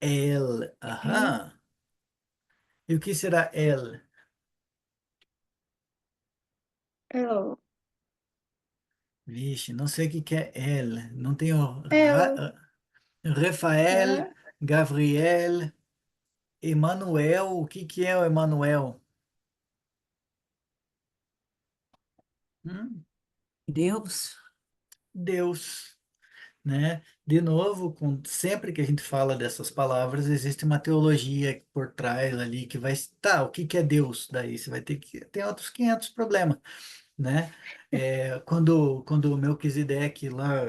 El, el, aham. E o que será el? el, Vixe, não sei o que é el. Não tenho el, Rafael, el, Gabriel, Emanuel. O que é o Emanuel? Hum? Deus, Deus, né? De novo, sempre que a gente fala dessas palavras, existe uma teologia por trás ali que vai. Tá, o que é Deus? Daí você vai ter que. Tem outros 500 problemas, né? Quando o Melquisedeque lá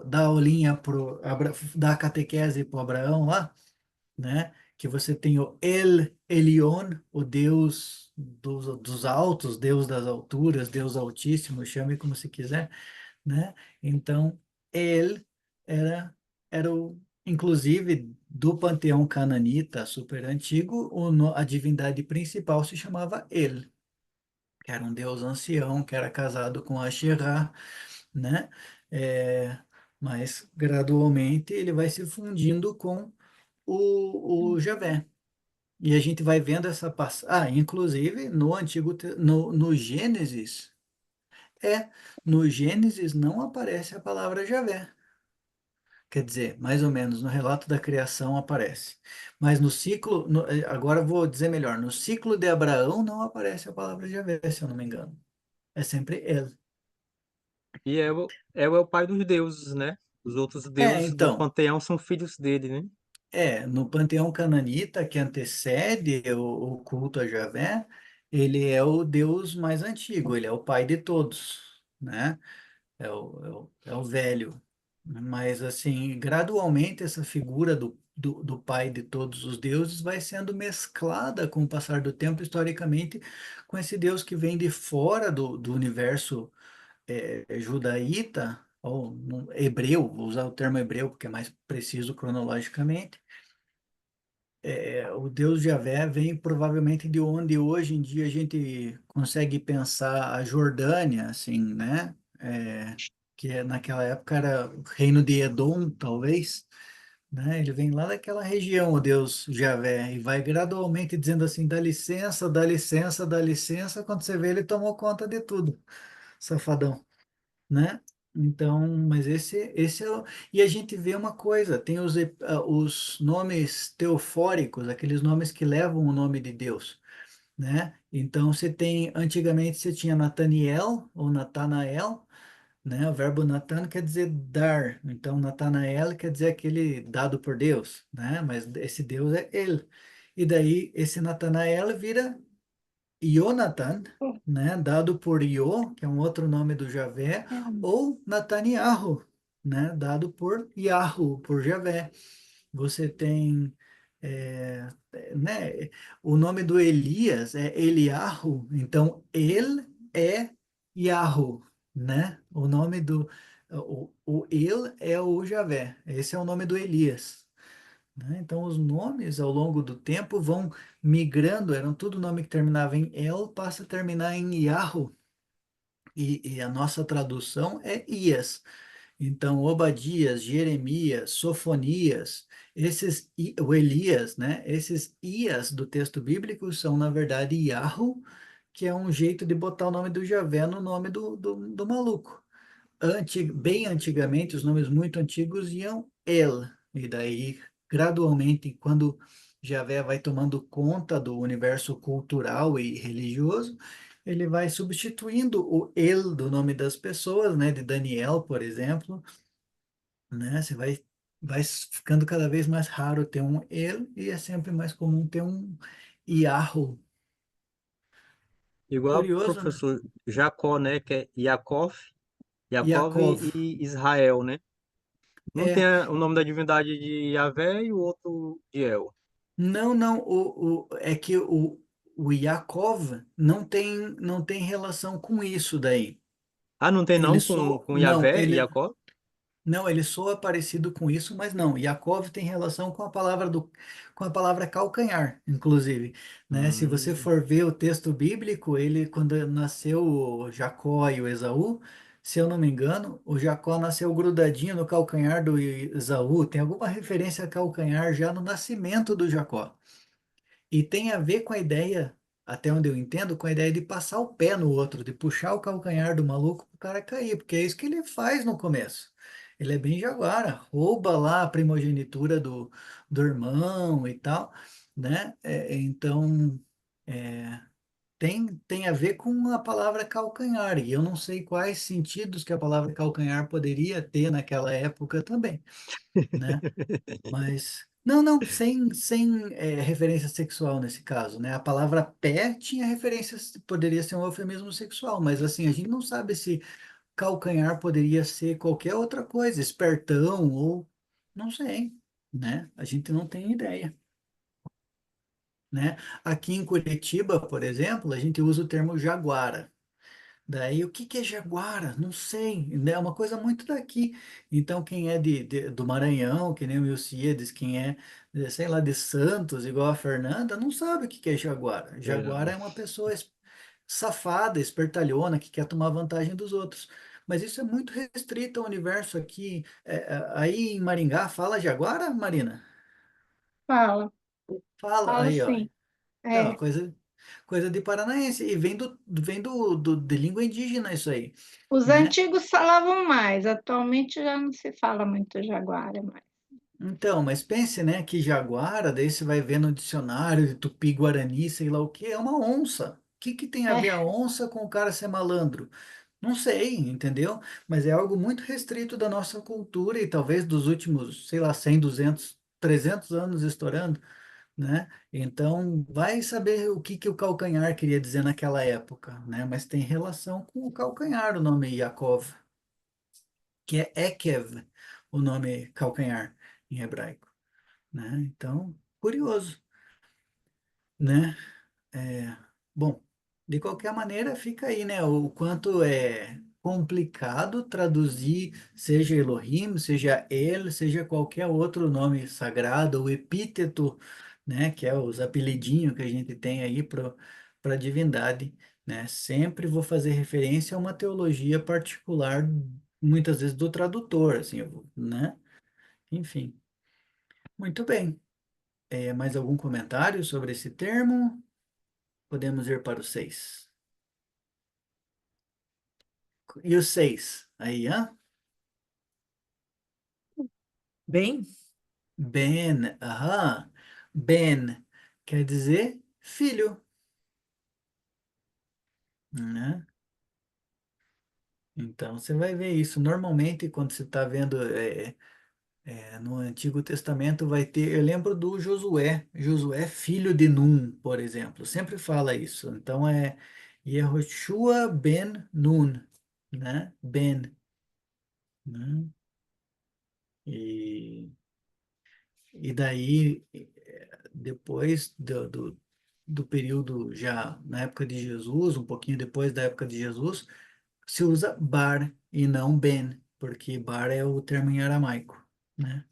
dá a aulinha dá a catequese para Abraão lá, né? Que você tem o El Elyon, o Deus dos altos, Deus das alturas, Deus Altíssimo, chame como se quiser, né? Então, El era, inclusive, do panteão cananita super antigo, a divindade principal se chamava El, que era um deus ancião, que era casado com Asherá, né? É, mas gradualmente ele vai se fundindo com o Javé. E a gente vai vendo essa passagem. Ah, inclusive no no Gênesis, no Gênesis não aparece a palavra Javé. Quer dizer, mais ou menos, no relato da criação aparece. Mas no ciclo, agora eu vou dizer melhor, no ciclo de Abraão não aparece a palavra Javé, se eu não me engano. É sempre El. E El é o pai dos deuses, né? Os outros deuses do Então, panteão são filhos dele, né? no panteão cananita que antecede o culto a Javé, ele é o deus mais antigo, ele é o pai de todos, né? É o velho, Mas, assim, gradualmente essa figura do Pai de todos os deuses vai sendo mesclada com o passar do tempo, historicamente, com esse Deus que vem de fora do universo judaíta, ou hebreu, vou usar o termo hebreu porque é mais preciso cronologicamente. O Deus Javé vem provavelmente de onde hoje em dia a gente consegue pensar a Jordânia, assim, né? Naquela época era o reino de Edom, talvez, né? Ele vem lá daquela região, o Deus Javé, e vai gradualmente dizendo assim: dá licença, dá licença, dá licença. Quando você vê, ele tomou conta de tudo, safadão, né? Então, mas esse é o... E a gente vê uma coisa, tem os nomes teofóricos, aqueles nomes que levam o nome de Deus, né? Então, antigamente você tinha Nataniel ou Natanael, né? O verbo Natan quer dizer dar, então Natanael quer dizer aquele dado por Deus, né? Mas esse Deus é ele. E daí esse Natanael vira Jonathan, né, dado por Io, que é um outro nome do Javé, ou Natanyahu, né, dado por Yahu, por Javé. Você tem, né, o nome do Elias é Eliahu, então ele é Yahu, né? O nome o ele é o Javé. Esse é o nome do Elias, né? Então, os nomes ao longo do tempo vão migrando, eram tudo nome que terminava em El, passa a terminar em Yahu, e a nossa tradução é Ias. Então, Obadias, Jeremias, Sofonias, o Elias, né? Esses Ias do texto bíblico são, na verdade, Yahu, que é um jeito de botar o nome do Javé no nome do maluco. Bem antigamente, os nomes muito antigos iam El, e daí, gradualmente, quando Javé vai tomando conta do universo cultural e religioso, ele vai substituindo o El do nome das pessoas, né, de Daniel, por exemplo, né, vai ficando cada vez mais raro ter um El, e é sempre mais comum ter um Yahu. Igual o Curioso, né? professor Jacó, né? Que é Yaakov Yaakov. e Israel, né? Não tem É, o nome da divindade de Yahvé e o outro de El. não, não, é que o Yaakov não tem relação com isso daí. Ah, não tem Ele não só, com não, Yahvé e ele, Jacó? não, ele soa parecido com isso, mas não. Yaakov tem relação com a palavra calcanhar, inclusive, né? Se você Hum, for ver o texto bíblico, ele quando nasceu o Jacó e o Esaú, se eu não me engano, o Jacó nasceu grudadinho no calcanhar do Esaú. Tem alguma referência a calcanhar já no nascimento do Jacó. E tem a ver com a ideia, até onde eu entendo, com a ideia de passar o pé no outro, de puxar o calcanhar do maluco para o cara cair, porque é isso que ele faz no começo. Ele é bem jaguara, rouba lá a primogenitura do irmão e tal, né? Então, é, tem a ver com a palavra calcanhar, e eu não sei quais sentidos que a palavra calcanhar poderia ter naquela época também, né? Mas, não, não, sem referência sexual nesse caso, né? A palavra pé tinha referência, poderia ser um eufemismo sexual, mas assim, a gente não sabe se calcanhar poderia ser qualquer outra coisa, espertão ou não sei, né? A gente não tem ideia, né? Aqui em Curitiba, por exemplo, a gente usa o termo jaguara. Daí, o que que é jaguara? Não sei, né? É uma coisa muito daqui. Então, quem é do Maranhão, que nem o Wilcides, quem é, sei lá, de Santos, igual a Fernanda, não sabe o que que é jaguara. Jaguara verdade. é uma pessoa safada, espertalhona, que quer tomar vantagem dos outros. Mas isso é muito restrito ao universo aqui. Aí em Maringá, fala jaguara, Marina? Fala, Fala, fala aí, ó. sim. Então, É, coisa de paranaense. E de língua indígena isso aí, os né? antigos falavam mais, atualmente já não se fala muito jaguara mais. Então, mas pense, né, que jaguara, daí você vai ver no dicionário de Tupi-Guarani, sei lá o que, é uma onça. O que que tem a ver a É, onça com o cara ser malandro? Não sei, entendeu? Mas é algo muito restrito da nossa cultura e talvez dos últimos, sei lá, 100, 200, 300 anos estourando, né? Então, vai saber o que que o calcanhar queria dizer naquela época, né? Mas tem relação com o calcanhar, o nome Yaakov, que é Ekev. o nome calcanhar em hebraico, né? Então, curioso, né? É, bom, de qualquer maneira, fica aí, né? O quanto é complicado traduzir, seja Elohim, seja El, seja qualquer outro nome sagrado, o epíteto, né? Que é os apelidinhos que a gente tem aí para a divindade, né? Sempre vou fazer referência a uma teologia particular, muitas vezes do tradutor, assim, né? Enfim, muito bem. Mais algum comentário sobre esse termo? Podemos ir para o 6. E o 6? Aí, hã? Bem, Ben, aham. Ben quer dizer filho, né? Então você vai ver isso. Normalmente, quando você está vendo no Antigo Testamento, vai ter. Eu lembro do Josué, Josué, filho de Nun, por exemplo. Sempre fala isso. Então é Yehoshua ben Nun, né? Ben, né? E, e daí, depois do período já na época de Jesus, um pouquinho depois da época de Jesus, se usa bar e não ben, porque bar é o termo em aramaico, né?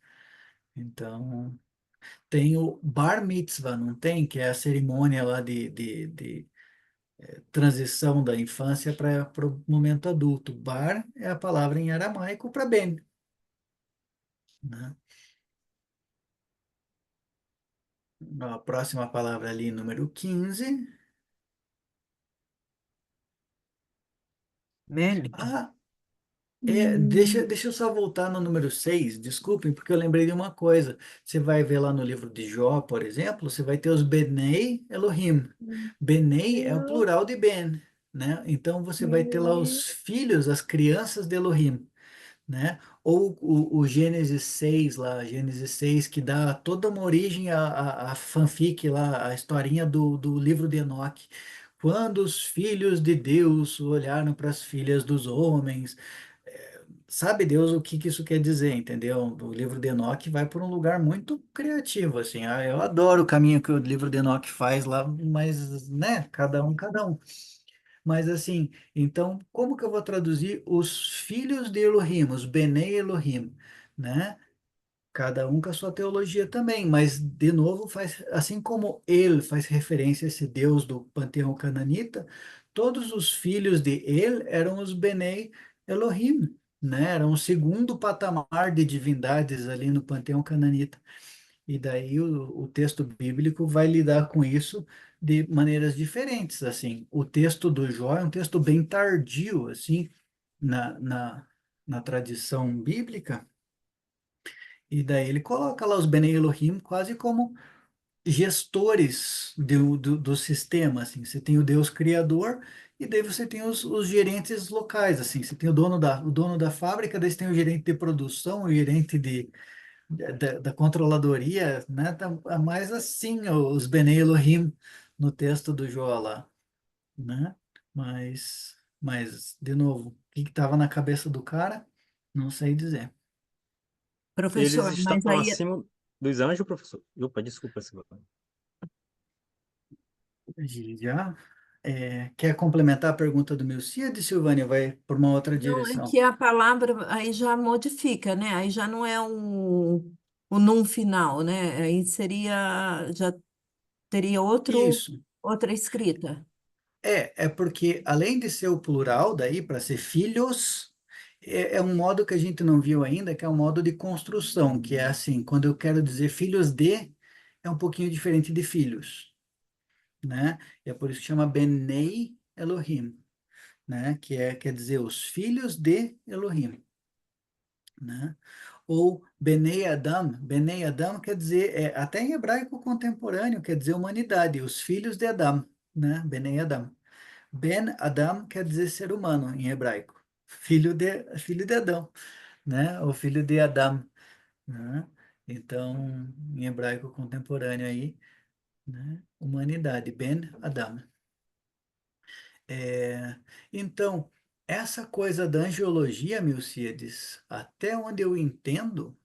Então, tem o bar mitzvah, não tem? Que é a cerimônia lá de transição da infância para o momento adulto. Bar é a palavra em aramaico para ben, né? A próxima palavra ali, número 15. Mene. Ah, Hum, deixa eu só voltar no número 6. Desculpem, porque eu lembrei de uma coisa. Você vai ver lá no livro de Jó, por exemplo, você vai ter os Benei Elohim. Benei é o plural de Ben, né? Então você vai ter lá os filhos, as crianças de Elohim, né? Ou o Gênesis 6 lá, Gênesis 6 que dá toda uma origem à fanfic lá, a historinha do livro de Enoque. Quando os filhos de Deus olharam para as filhas dos homens, sabe Deus o que isso quer dizer, entendeu? O livro de Enoque vai por um lugar muito criativo, assim. Eu adoro o caminho que o livro de Enoque faz lá, mas, né, cada um. Mas assim, então, como que eu vou traduzir os filhos de Elohim, os Benei Elohim, né? Cada um com a sua teologia também, mas de novo faz, assim como ele faz referência a esse Deus do panteão cananita, todos os filhos de ele eram os Benei Elohim, né? Eram o segundo patamar de divindades ali no panteão cananita. E daí o texto bíblico vai lidar com isso de maneiras diferentes, assim. O texto do Jó é um texto bem tardio, assim, na, na, na tradição bíblica, e daí ele coloca lá os Bnei Elohim quase como gestores do sistema, assim. Você tem o Deus criador e daí você tem os gerentes locais, assim. Você tem o dono da fábrica, daí você tem o gerente de produção, o gerente da controladoria, né? Tá mais assim os Bnei Elohim no texto do Jó lá, né? Mas, de novo, o que estava na cabeça do cara? Não sei dizer. Eles professor, estão mas aí acima dos anjos, professor? Opa, desculpa, senhor. Já. Quer complementar a pergunta do Milcíade, Silvânia? Vai por uma outra não é direção. que a palavra aí já modifica, né? Aí já não é o num final, né? Aí seria já teria Isso. outra escrita. É porque além de ser o plural, daí para ser filhos, é um modo que a gente não viu ainda, que é um modo de construção, que é assim, quando eu quero dizer filhos de, é um pouquinho diferente de filhos, né? E é por isso que chama Benei Elohim, né? Quer dizer os filhos de Elohim, né? Ou Bnei Adam quer dizer, até em hebraico contemporâneo, quer dizer humanidade, os filhos de Adam, né? Bnei Adam. Ben Adam quer dizer ser humano em hebraico, filho de Adão, né? O filho de Adam, né? Então, em hebraico contemporâneo aí, né? Humanidade, Ben Adam. É, então, essa coisa da angiologia, Milcíades, até onde eu entendo,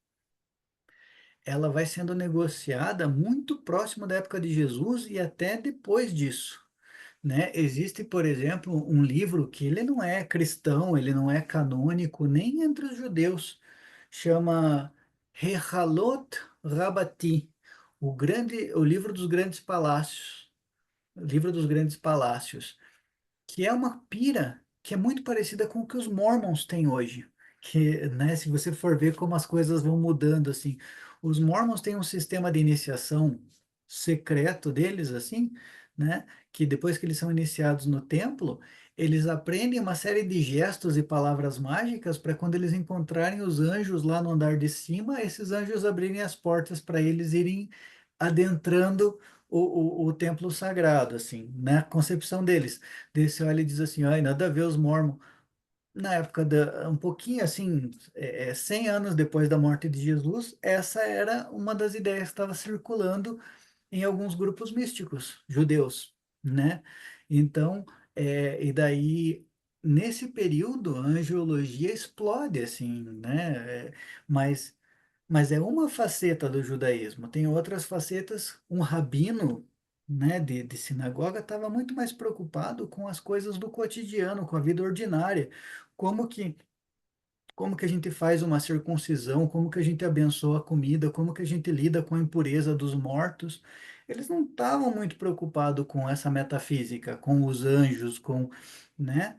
ela vai sendo negociada muito próximo da época de Jesus e até depois disso, né? Existe, por exemplo, um livro que ele não é cristão, ele não é canônico nem entre os judeus, chama Rehalot Rabati, o livro dos grandes palácios, o livro dos grandes palácios, que é uma pira que é muito parecida com o que os Mormons têm hoje. Que, né, se você for ver como as coisas vão mudando, assim, os Mormons têm um sistema de iniciação secreto deles, assim, né, que depois que eles são iniciados no templo, eles aprendem uma série de gestos e palavras mágicas para quando eles encontrarem os anjos lá no andar de cima, esses anjos abrirem as portas para eles irem adentrando o templo sagrado, assim, na concepção deles. Desse olha e diz assim, ai, nada a ver os Mormons. Na época um pouquinho assim, 100 anos depois da morte de Jesus, essa era uma das ideias que estava circulando em alguns grupos místicos judeus, né? Então, e daí, nesse período, a angiologia explode, assim, né? Mas é uma faceta do judaísmo. Tem outras facetas. Um rabino, né, de sinagoga estava muito mais preocupado com as coisas do cotidiano, com a vida ordinária. Como que, como que a gente faz uma circuncisão, como que a gente abençoa a comida, como que a gente lida com a impureza dos mortos. Eles não estavam muito preocupados com essa metafísica, com os anjos, né?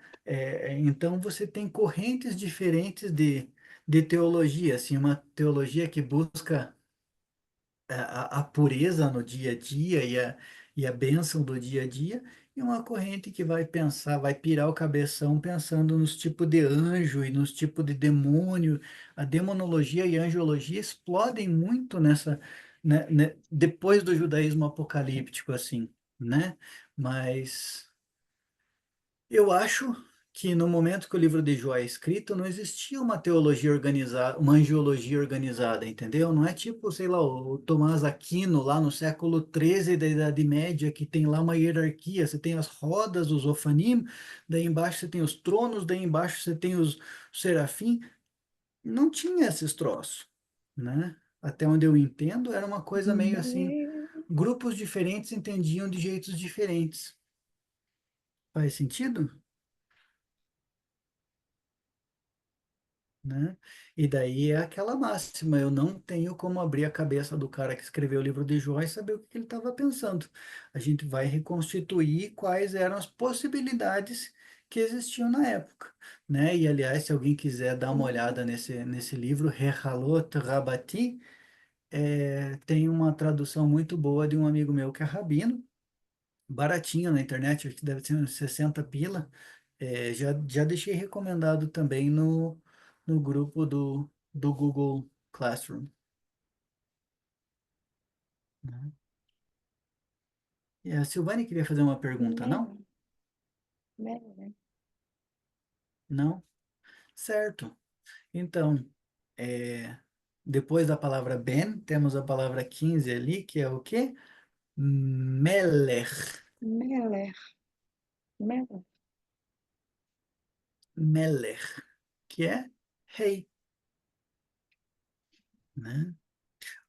Então você tem correntes diferentes de teologia, assim, uma teologia que busca a pureza no dia a dia e a bênção do dia a dia, e uma corrente que vai pensar, vai pirar o cabeção pensando nos tipos de anjo e nos tipos de demônio. A demonologia e a angiologia explodem muito depois do judaísmo apocalíptico, assim, né? Mas eu acho que no momento que o livro de Jó é escrito, não existia uma teologia organizada, uma angiologia organizada, entendeu? Não é tipo, sei lá, o Tomás Aquino, lá no século XIII da Idade Média, que tem lá uma hierarquia, você tem as rodas, os ofanim, daí embaixo você tem os tronos, daí embaixo você tem os serafim. Não tinha esses troços, né? Até onde eu entendo, era uma coisa meio assim, grupos diferentes entendiam de jeitos diferentes. Faz sentido? Né? E daí é aquela máxima, eu não tenho como abrir a cabeça do cara que escreveu o livro de Jó e saber o que ele estava pensando. A gente vai reconstituir quais eram as possibilidades que existiam na época, né? E aliás, se alguém quiser dar uma olhada nesse livro, Rehalot Rabati, tem uma tradução muito boa de um amigo meu que é rabino, baratinho na internet, acho que deve ser uns 60 pila. Já deixei recomendado também no grupo do Google Classroom, né? E a Silvane queria fazer uma pergunta, não? Não? Certo. Então, é, depois da palavra Ben, temos a palavra 15 ali, que é o quê? Melech. Meller, Meller. Melech, que é rei, né?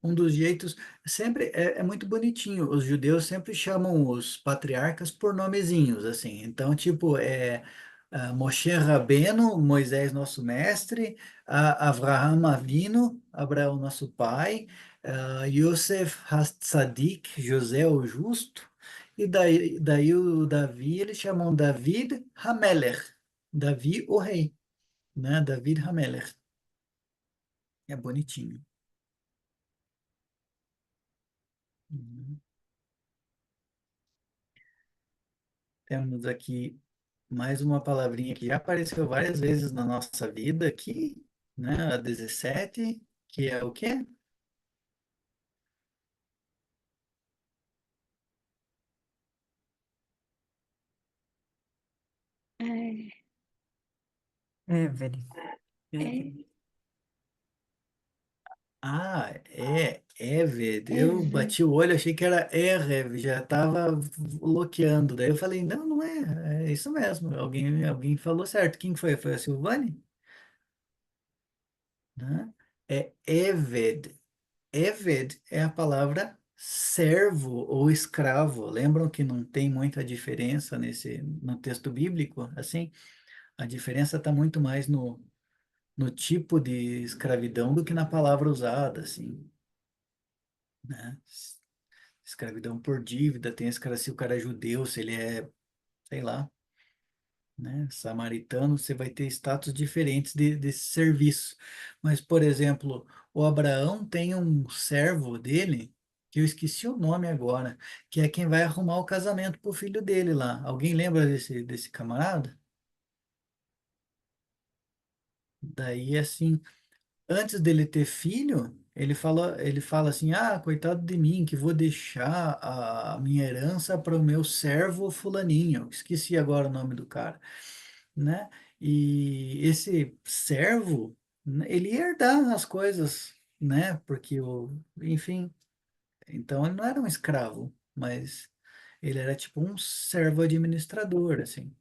Um dos jeitos, sempre é muito bonitinho. Os judeus sempre chamam os patriarcas por nomezinhos, assim. Então, tipo, Moshe Rabbeinu, Moisés, nosso mestre, Avraham Avinu, Abraão, nosso pai, Yosef Hatzadik, José o Justo, e daí o Davi, eles chamam David Hamelech, Davi o rei, né? David Hamelech. É bonitinho. Uhum. Temos aqui mais uma palavrinha que já apareceu várias vezes na nossa vida aqui, né? A 17, que é o quê? É, Evelyn. é, Evelyn. Ah, é Eved. Eu bati o olho, achei que era Erev, já estava bloqueando. Daí eu falei, não, não é, é isso mesmo. Alguém falou certo. Quem foi? Foi a Silvane? Né? É Eved. Eved é a palavra servo ou escravo. Lembram que não tem muita diferença no texto bíblico? Assim, a diferença está muito mais no tipo de escravidão do que na palavra usada, assim, né? Escravidão por dívida, tem se o cara é judeu, se ele é, sei lá, né, samaritano, você vai ter status diferentes desse serviço. Mas, por exemplo, o Abraão tem um servo dele, que eu esqueci o nome agora, que é quem vai arrumar o casamento para o filho dele lá. Alguém lembra desse camarada? Daí, assim, antes dele ter filho, ele fala assim: Ah, coitado de mim, que vou deixar a minha herança para o meu servo fulaninho. Esqueci agora o nome do cara, né? E esse servo, né, ele ia herdar as coisas, né? Porque enfim, então ele não era um escravo, mas ele era tipo um servo administrador, assim,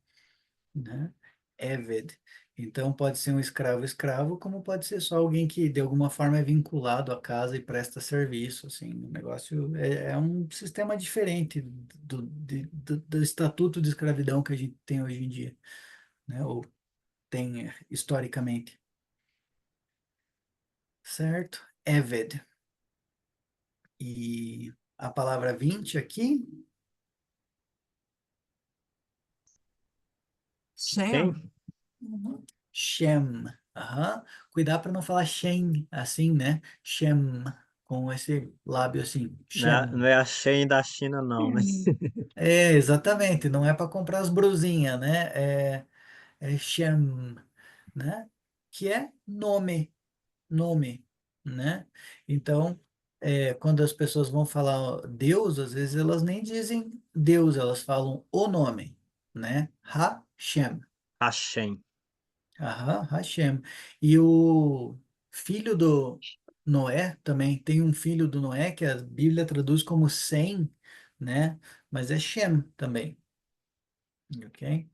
né? Eved. Então pode ser um escravo, como pode ser só alguém que de alguma forma é vinculado à casa e presta serviço, assim. O negócio é um sistema diferente do estatuto de escravidão que a gente tem hoje em dia, né? Ou tem historicamente, certo? Eved. E a palavra 20 aqui, Shem? Quem? Shem. Aham. Cuidar para não falar Shem, assim, né? Shem, com esse lábio assim, Não Shem. é a Shein da China, não, né? É, exatamente, não é para comprar as brusinhas, né? É Shem, né? Que é nome, né? Então, quando as pessoas vão falar Deus, às vezes elas nem dizem Deus, elas falam o nome, né? Hashem. A Shein. Aham, Hashem. E o filho do Noé também tem um filho do Noé que a Bíblia traduz como Sem, né? Mas é Shem também, ok?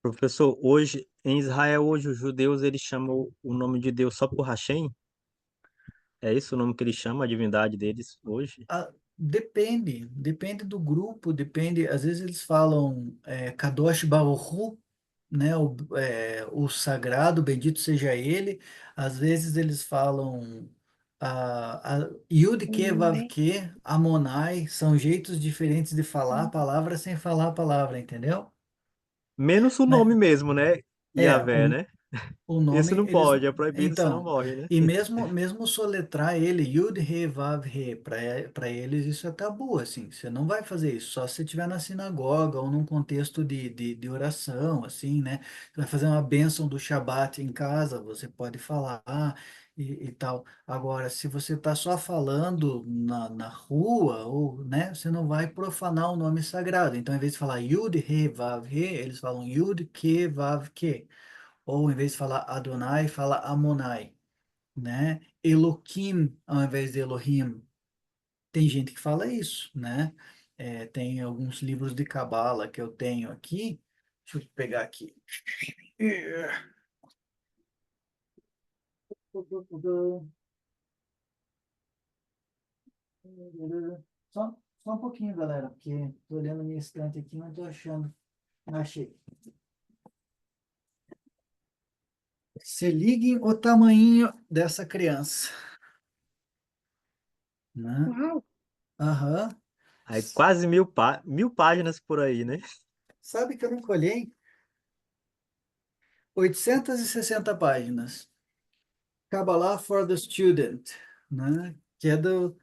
Professor, hoje, em Israel, hoje, os judeus, eles chamam o nome de Deus só por Hashem? É isso o nome que eles chamam, a divindade deles hoje? Depende do grupo, depende. Às vezes eles falam Kadosh Baruch Hu, né? O sagrado, bendito seja ele. Às vezes eles falam Yud Ke Vav Ke, Amonai, são jeitos diferentes de falar a palavra sem falar a palavra, entendeu? Menos o Mas nome mesmo, né? é, Yahvé, né? o Esse nome, não eles. pode, é proibido, senão Então, morre, né? e mesmo soletrar ele, Yud, He, Vav, He, para eles isso é tabu, assim. Você não vai fazer isso, só se você estiver na sinagoga ou num contexto de oração, assim, né? Você vai fazer uma bênção do Shabat em casa, você pode falar e tal. Agora, se você está só falando na rua, ou, né, você não vai profanar o nome sagrado. Então, em vez de falar Yud, He, Vav, He, eles falam Yud, Ke, Vav, Ke. Ou em vez de falar Adonai, fala Amonai, né? Elohim ao invés de Elohim. Tem gente que fala isso, né? Tem alguns livros de Cabala que eu tenho aqui. Deixa eu pegar aqui. Só, só um pouquinho, galera, porque estou olhando a minha estante aqui, não estou achando. Achei. Se liguem o tamanho dessa criança, né? Uau! Aham. Aí quase 1000 páginas por aí, né? Sabe que eu nunca olhei? 860 páginas. Kabbalah for the Student, né? Que é do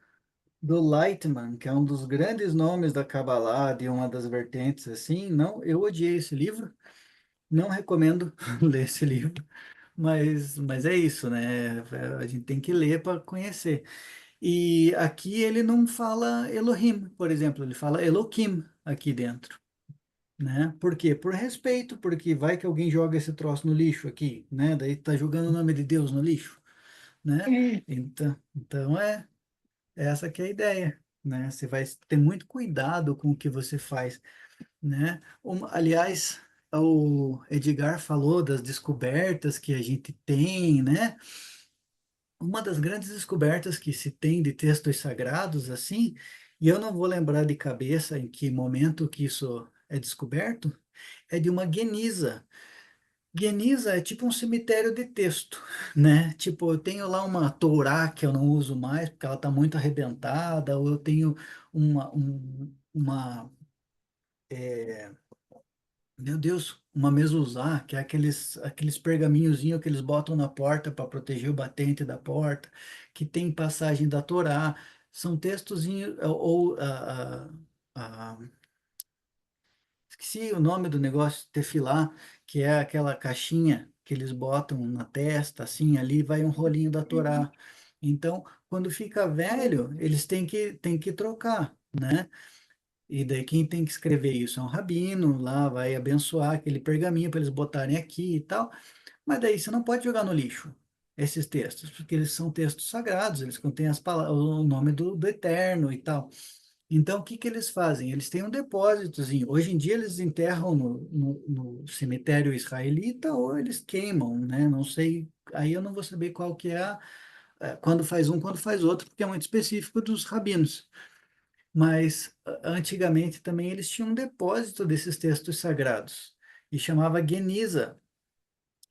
Lightman, que é um dos grandes nomes da Kabbalah, de uma das vertentes, assim. Não, eu odiei esse livro, não recomendo ler esse livro, mas é isso, né? A gente tem que ler para conhecer. E aqui ele não fala Elohim, por exemplo, ele fala Elohim aqui dentro, né? Por quê? Por respeito, porque vai que alguém joga esse troço no lixo aqui, né? Daí tá jogando o nome de Deus no lixo, né? Então essa que é a ideia, né? Você vai ter muito cuidado com o que você faz, né? Aliás, o Edgar falou das descobertas que a gente tem, né? Uma das grandes descobertas que se tem de textos sagrados, assim, e eu não vou lembrar de cabeça em que momento que isso é descoberto, é de uma Geniza. Geniza é tipo um cemitério de texto, né? Tipo, eu tenho lá uma Torá que eu não uso mais porque ela está muito arrebentada, ou eu tenho uma meu Deus, uma mezuzá, que é aqueles pergaminhozinhos que eles botam na porta para proteger o batente da porta, que tem passagem da Torá. São textozinhos, ou esqueci o nome do negócio, tefilá, que é aquela caixinha que eles botam na testa, assim, ali vai um rolinho da Uhum. Torá. Então, quando fica velho, eles têm que trocar, né? E daí quem tem que escrever isso é um rabino, lá vai abençoar aquele pergaminho para eles botarem aqui e tal. Mas daí você não pode jogar no lixo esses textos, porque eles são textos sagrados, eles contêm as palavras, o nome do Eterno e tal. Então, o que que eles fazem? Eles têm um depósitozinho. Hoje em dia, eles enterram no cemitério israelita ou eles queimam, né? Não sei, aí eu não vou saber qual que é, quando faz um, quando faz outro, porque é muito específico dos rabinos. Mas antigamente também eles tinham um depósito desses textos sagrados e chamava Geniza.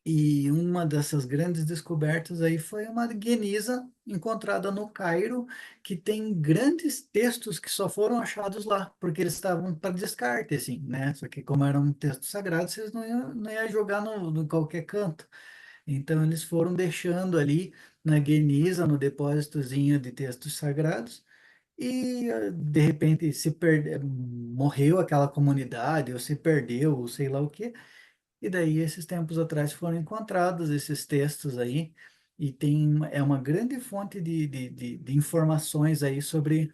E uma dessas grandes descobertas aí foi uma Geniza encontrada no Cairo, que tem grandes textos que só foram achados lá, porque eles estavam para descarte, assim, né? Só que como eram textos sagrados, vocês não iam jogar no qualquer canto. Então eles foram deixando ali na Geniza, no depósitozinho de textos sagrados, e de repente morreu aquela comunidade, ou se perdeu, ou sei lá o quê. E daí, esses tempos atrás, foram encontrados esses textos aí, e é uma grande fonte de informações aí sobre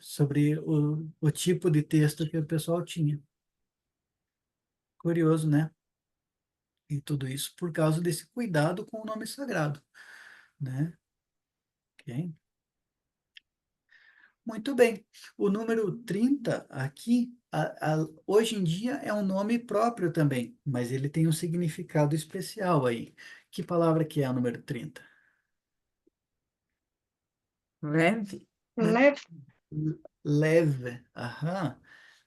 o tipo de texto que o pessoal tinha. Curioso, né? E tudo isso por causa desse cuidado com o nome sagrado, né? Ok? Muito bem. O número 30 aqui, hoje em dia, é um nome próprio também, mas ele tem um significado especial aí. Que palavra que é o número 30? Leve. Leve. Leve. Aham.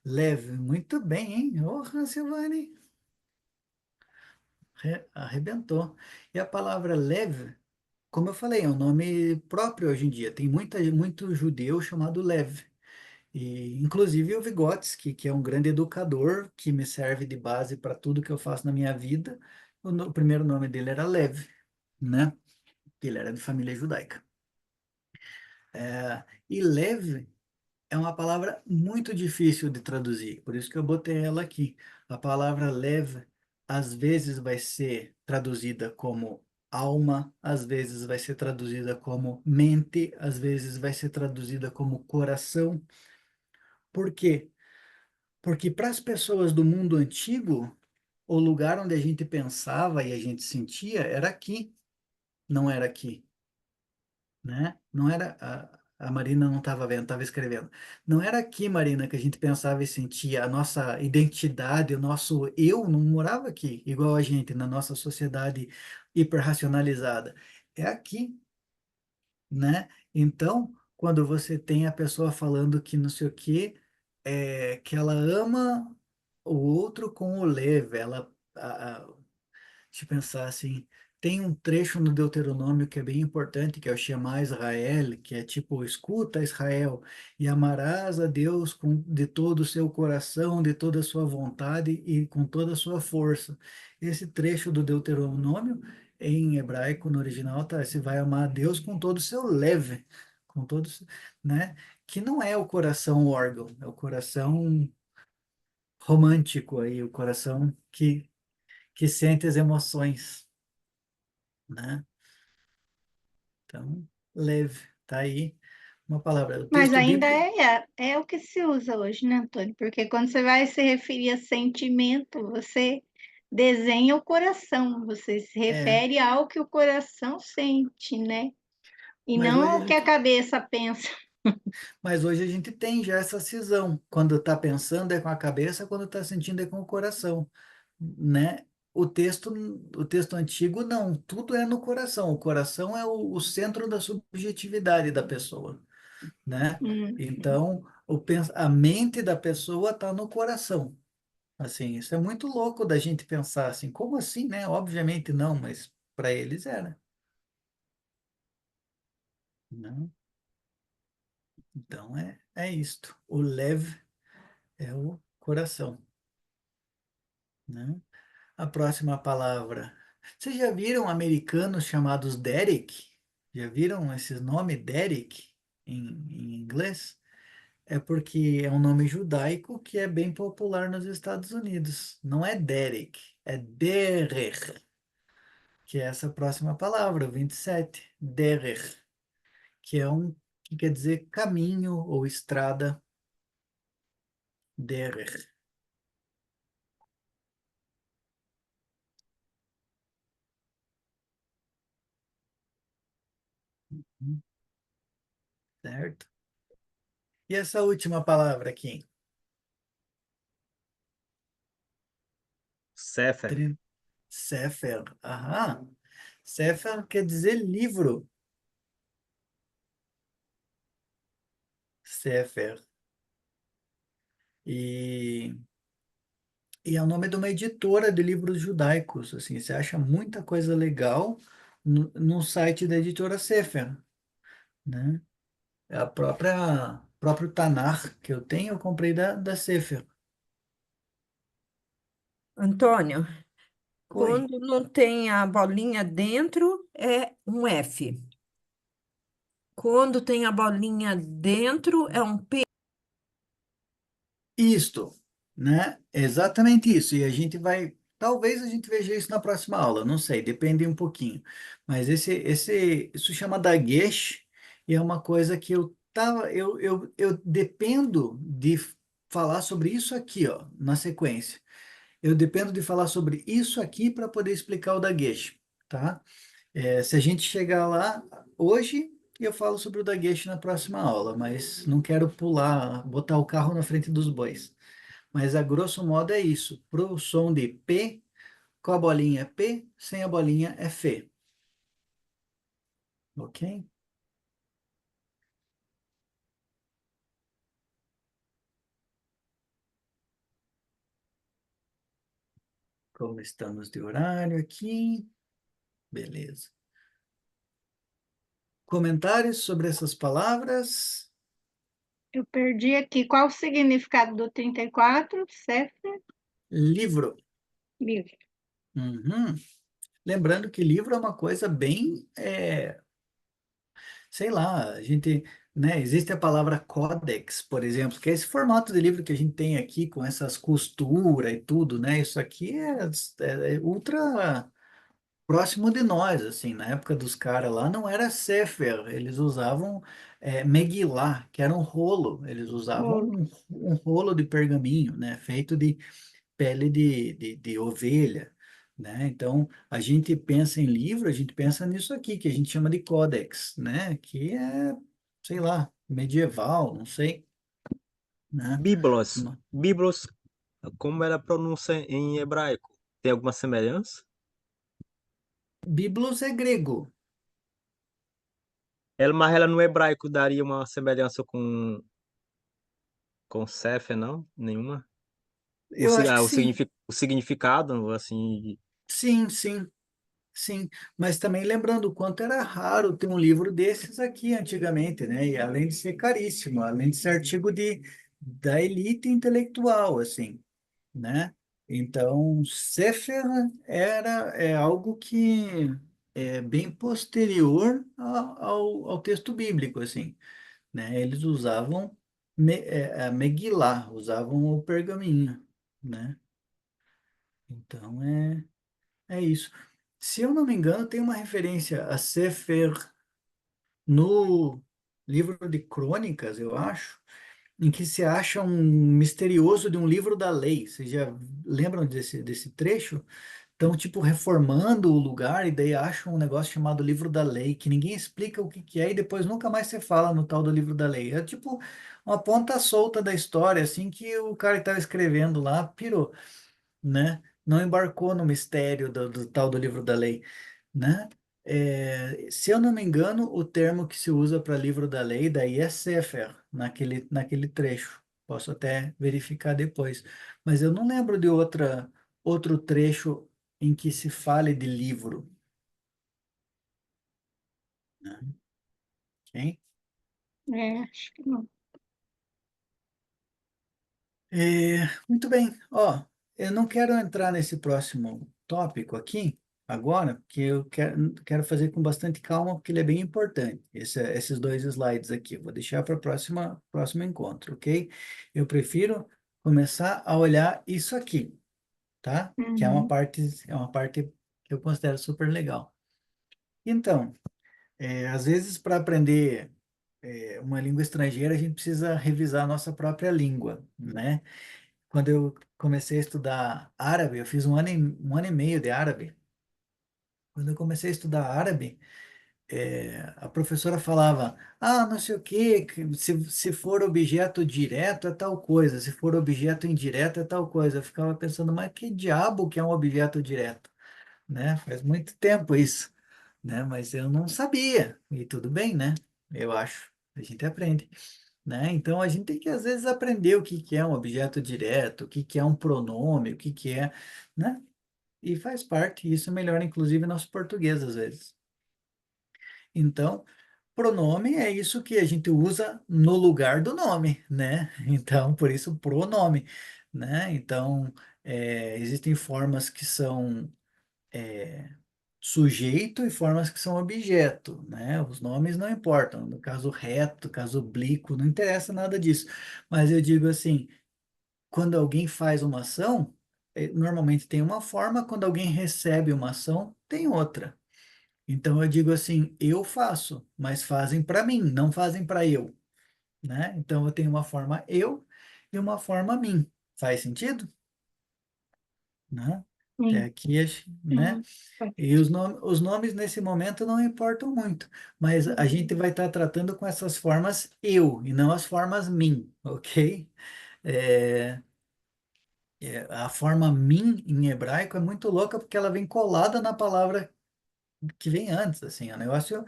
Leve. Muito bem, hein? Ô, Silvane. Arrebentou. E a palavra leve, como eu falei, é um nome próprio hoje em dia. Tem muito judeu chamado Lev. E, inclusive o Vygotsky, que é um grande educador, que me serve de base para tudo que eu faço na minha vida. O primeiro nome dele era Lev, né? Ele era de família judaica. E Lev é uma palavra muito difícil de traduzir, por isso que eu botei ela aqui. A palavra lev às vezes vai ser traduzida como alma, às vezes vai ser traduzida como mente, às vezes vai ser traduzida como coração. Por quê? Porque para as pessoas do mundo antigo, o lugar onde a gente pensava e a gente sentia era aqui, não era aqui. Né? Não era a Marina não estava vendo, estava escrevendo. Não era aqui, Marina, que a gente pensava e sentia a nossa identidade, o nosso eu não morava aqui, igual a gente na nossa sociedade hiperracionalizada. É aqui, né? Então, quando você tem a pessoa falando que não sei o quê, que ela ama o outro com o leve, deixa eu pensar assim, tem um trecho no Deuteronômio que é bem importante, que é o Shema Israel, que é tipo, escuta Israel, e amarás a Deus de todo o seu coração, de toda a sua vontade e com toda a sua força. Esse trecho do Deuteronômio, em hebraico, no original, tá, você vai amar a Deus com todo o seu leve, com todo, né? Que não é o coração órgão, é o coração romântico aí, o coração que sente as emoções, né? Então, leve, tá aí uma palavra. O Mas texto ainda bíblico é o que se usa hoje, né, Antônio? Porque quando você vai se referir a sentimento, você desenha o coração, você se é, refere ao que o coração sente, né? E mas não hoje a ao que a gente, cabeça pensa. Mas hoje a gente tem já essa cisão. Quando está pensando é com a cabeça, quando está sentindo é com o coração, né? O texto, o texto antigo não, tudo é no coração. O coração é o centro da subjetividade da pessoa, né? Hum. Então, a mente da pessoa está no coração. Assim, isso é muito louco da gente pensar assim, como assim, né? Obviamente não, mas para eles era, né? Então é isto. O lev é o coração, né? A próxima palavra. Vocês já viram americanos chamados Derek? Já viram esses nomes Derek em inglês? É porque é um nome judaico que é bem popular nos Estados Unidos. Não é Derek, é Derer, que é essa próxima palavra, o 27. Derer, que é que quer dizer caminho ou estrada. Derer. Certo? E essa última palavra aqui? Sefer. Sefer. Aham. Sefer quer dizer livro. Sefer. E, e é o nome de uma editora de livros judaicos. Assim, você acha muita coisa legal no site da editora Sefer, né? É a próprio Tanar que eu tenho, eu comprei da Sefer. Antônio, Oi. quando não tem a bolinha dentro, é um F. Quando tem a bolinha dentro, é um P. Isto, né? Exatamente isso. E a gente vai, talvez a gente veja isso na próxima aula, não sei, depende um pouquinho. Mas isso chama dagesh e é uma coisa que eu dependo de falar sobre isso aqui, ó, na sequência. Eu dependo de falar sobre isso aqui para poder explicar o dagesh, tá? Se a gente chegar lá hoje, eu falo sobre o dagesh na próxima aula, mas não quero pular, botar o carro na frente dos bois. Mas a grosso modo é isso. Para o som de P, com a bolinha é P, sem a bolinha é Fê. Ok? Como estamos de horário aqui? Beleza. Comentários sobre essas palavras? Eu perdi aqui. Qual o significado do 34? Sefer? Livro. Livro. Uhum. Lembrando que livro é uma coisa bem, sei lá, a gente, né, existe a palavra códex, por exemplo, que é esse formato de livro que a gente tem aqui, com essas costuras e tudo, né? Isso aqui é ultra próximo de nós, assim, na época dos caras lá não era Sefer, eles usavam Megillah, que era um rolo, eles usavam Rolo. um rolo de pergaminho, né, feito de pele de ovelha, né, então a gente pensa em livro, a gente pensa nisso aqui, que a gente chama de códex, né, que é, sei lá, medieval, não sei, né, Biblos. Ma- Biblos, como era a pronúncia em hebraico? Tem alguma semelhança? Biblos é grego. Mas ela no hebraico daria uma semelhança com Sefer, não? Nenhuma? Eu acho que sim, O significado, assim, sim, sim. Sim, mas também lembrando o quanto era raro ter um livro desses aqui antigamente, né? E além de ser caríssimo, além de ser artigo da elite intelectual, assim, né? Então, Sefer é algo que é bem posterior ao texto bíblico, assim, né? Eles usavam a Megillah, usavam o pergaminho, né? Então, é isso. Se eu não me engano, tem uma referência a Sefer no livro de Crônicas, eu acho, em que se acha um misterioso de um livro da lei. Vocês já lembram desse trecho? estão, tipo, reformando o lugar e daí acham um negócio chamado Livro da Lei, que ninguém explica o que que é e depois nunca mais se fala no tal do Livro da Lei. É tipo uma ponta solta da história, assim, que o cara que estava escrevendo lá pirou, né? Não embarcou no mistério do tal do Livro da Lei, né? Se eu não me engano, o termo que se usa para livro da lei daí é Sefer, naquele trecho. Posso até verificar depois. Mas eu não lembro de outro trecho em que se fale de livro, né? Ok? Acho que não. Muito bem. Ó, eu não quero entrar nesse próximo tópico aqui agora, porque eu quero fazer com bastante calma, porque ele é bem importante. Esses dois slides aqui. Eu vou deixar para próximo encontro, ok? Eu prefiro começar a olhar isso aqui, tá? Que Uhum. é uma parte que eu considero super legal. Então, às vezes para aprender uma língua estrangeira, a gente precisa revisar a nossa própria língua, né? Quando eu comecei a estudar árabe, eu fiz um ano e meio de árabe. Quando eu comecei a estudar árabe, a professora falava, não sei o quê, que se for objeto direto é tal coisa, se for objeto indireto é tal coisa. Eu ficava pensando, mas que diabo que é um objeto direto, né? Faz muito tempo isso, né? Mas eu não sabia, e tudo bem, né? Eu acho, a gente aprende, né? Então a gente tem que às vezes aprender o que que é um objeto direto, o que que é um pronome, o que que é, né? E faz parte, isso melhora inclusive nosso português às vezes. Então, pronome é isso que a gente usa no lugar do nome, né? Então, por isso pronome, né? Então, existem formas que são sujeito e formas que são objeto, né? Os nomes não importam, no caso reto, caso oblíquo, não interessa nada disso. Mas eu digo assim, quando alguém faz uma ação, normalmente tem uma forma, quando alguém recebe uma ação, tem outra. Então eu digo assim, eu faço, mas fazem para mim, não fazem para eu, né? Então eu tenho uma forma eu e uma forma mim. Faz sentido? Né? Até Sim, aqui, né? sim. Faz E sentido. os nomes nesse momento não importam muito, mas a gente Uhum. vai estar tratando com essas formas eu e não as formas mim, ok? É, a forma mim em hebraico é muito louca porque ela vem colada na palavra que vem antes, assim, é um negócio,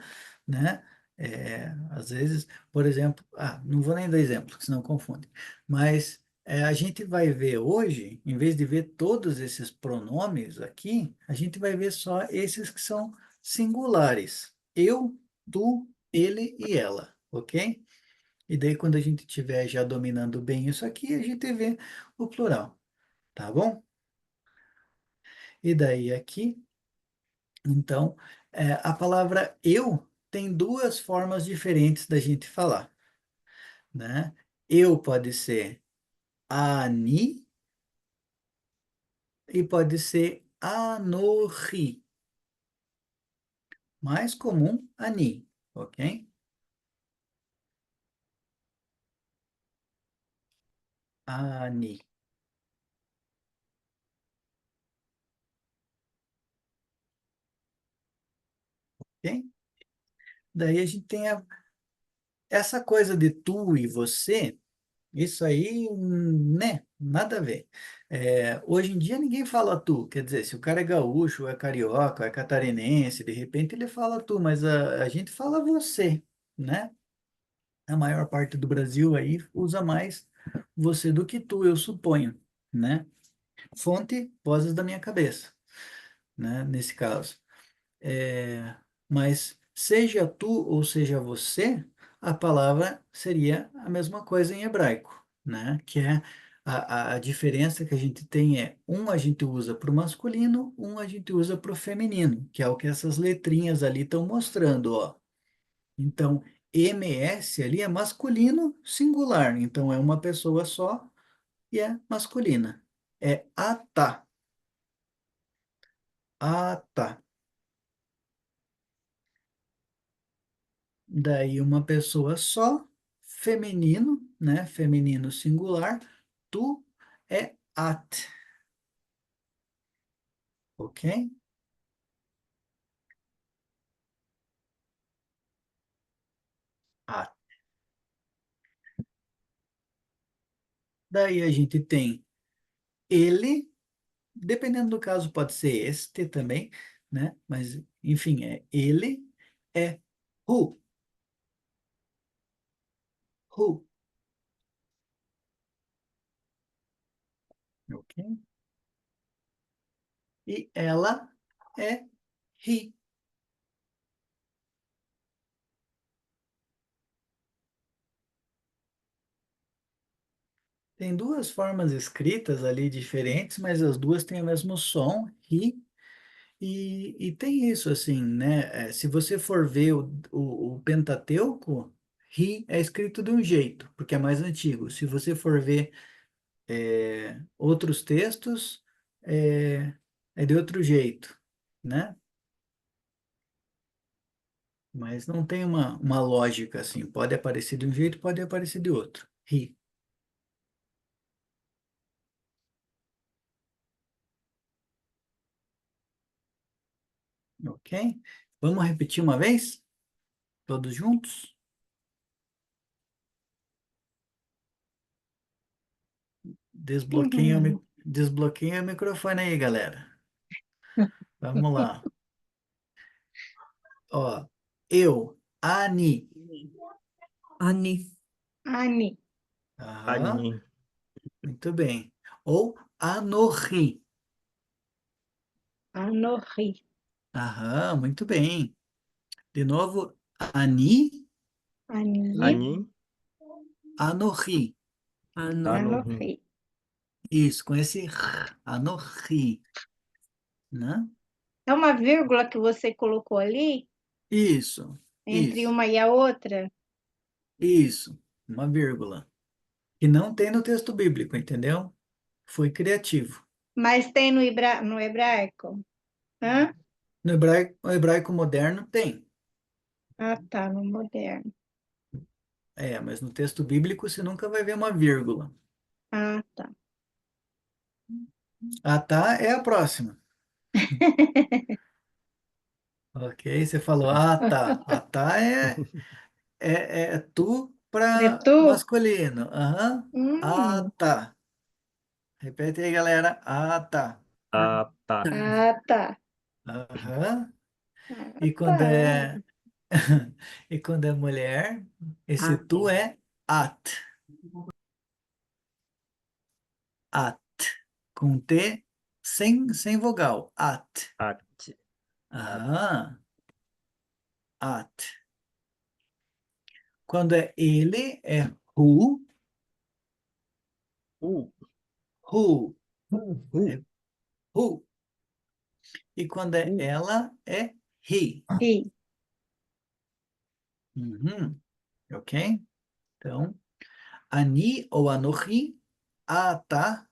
né? Às vezes, por exemplo, não vou nem dar exemplo, que senão confunde, mas a gente vai ver hoje, em vez de ver todos esses pronomes aqui, a gente vai ver só esses que são singulares. Eu, tu, ele e ela, ok? E daí, quando a gente estiver já dominando bem isso aqui, a gente vê o plural, tá bom? E daí aqui. Então, a palavra eu tem duas formas diferentes da gente falar, né? Eu pode ser ani e pode ser anohi. Mais comum, ani, ok? Ani, ok? Daí a gente tem essa coisa de tu e você. Isso aí, né? Nada a ver. Hoje em dia ninguém fala tu, quer dizer, se o cara é gaúcho, ou é carioca, ou é catarinense, de repente ele fala tu, mas a gente fala você, né? A maior parte do Brasil aí usa mais você do que tu, eu suponho, né? Fonte, vozes da minha cabeça, né? Nesse caso. É, mas seja tu ou seja você, a palavra seria a mesma coisa em hebraico, né? Que é a diferença que a gente tem um a gente usa para o masculino, um a gente usa para o feminino, que é o que essas letrinhas ali estão mostrando, ó. Então, MS ali é masculino singular, então é uma pessoa só e é masculina. É ata, ata. Daí uma pessoa só, feminino, né? Feminino singular. Tu é at. Ok? Ah, daí a gente tem ele, dependendo do caso, pode ser este também, né? Mas, enfim, é ele, é who, who, ok? E ela é he. Tem duas formas escritas ali diferentes, mas as duas têm o mesmo som, he. E tem isso assim, né? Se você for ver o Pentateuco, he é escrito de um jeito, porque é mais antigo. Se você for ver outros textos, é, é de outro jeito, né? Mas não tem uma lógica assim. Pode aparecer de um jeito, pode aparecer de outro. He, ok? Vamos repetir uma vez? Todos juntos? Uhum. Desbloqueia o microfone aí, galera. Vamos lá. Ó, eu, Ani. Ani, Ani, Aham, Anin. muito bem. Ou Anohi. Anohi, Aham, muito bem. De novo, Ani, Ani, e Anin. Anohi. ano, Anohin. Anohi. Isso, com esse r, Anohi, né? É uma vírgula que você colocou ali Isso, entre isso, uma e a outra, isso. Uma vírgula. Que não tem no texto bíblico, entendeu? Foi criativo. mas tem no hebraico. Hã? No hebraico moderno tem. Ah, tá, no moderno. Mas no texto bíblico você nunca vai ver uma vírgula. Ah, tá. A tá é a próxima. Ok? Você falou, ah, tá. A tá é tu É para tu? masculino. Aham. Ah, Hum, tá. Repete aí, galera. Ah, tá. Ah, tá. tá, ah, tá. Aham. Ah, E quando tá. é e quando é mulher, esse tu ate, é at. At. Com T sem vogal. At. At. At. Aham. At. Quando é ele, é who. Uh. Who. Uh. É who. E quando é Uh. ela, é he. Ri. Uhum. Ok? Então, Ani ou Anohi, Ata,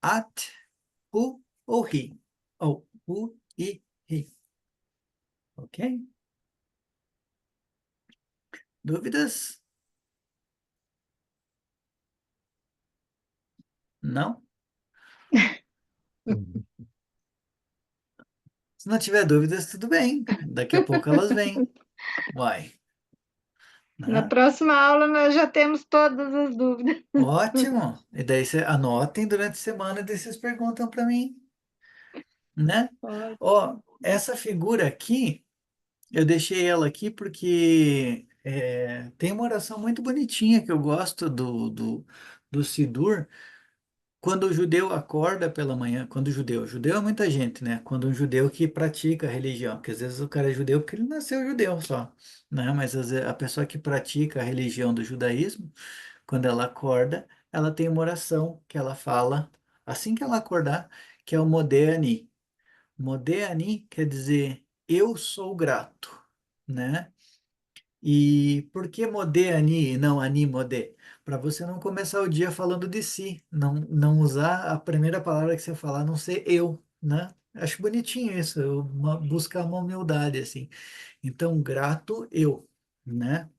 At, Hu ou Hi. Ou Hu e Hi. Ok? Dúvidas? Não? Se não tiver dúvidas, tudo bem. Daqui a pouco elas vêm. Vai. Na Né? próxima aula nós já temos todas as dúvidas. Ótimo. E daí você anotem durante a semana e daí vocês perguntam para mim, né? Ó, essa figura aqui, eu deixei ela aqui porque tem uma oração muito bonitinha que eu gosto do Sidur. Quando o judeu acorda pela manhã, quando o judeu é muita gente, né? Quando um judeu que pratica a religião, porque às vezes o cara é judeu porque ele nasceu judeu só, né? Mas às vezes, a pessoa que pratica a religião do judaísmo, quando ela acorda, ela tem uma oração que ela fala assim que ela acordar, que é o Modé Ani. Modé Ani quer dizer eu sou grato, né? E por que modé ani e não ani modé? Para você não começar o dia falando de si, não usar a primeira palavra que você falar, não ser eu, né? Acho bonitinho isso, buscar uma humildade assim. Então, grato eu, né?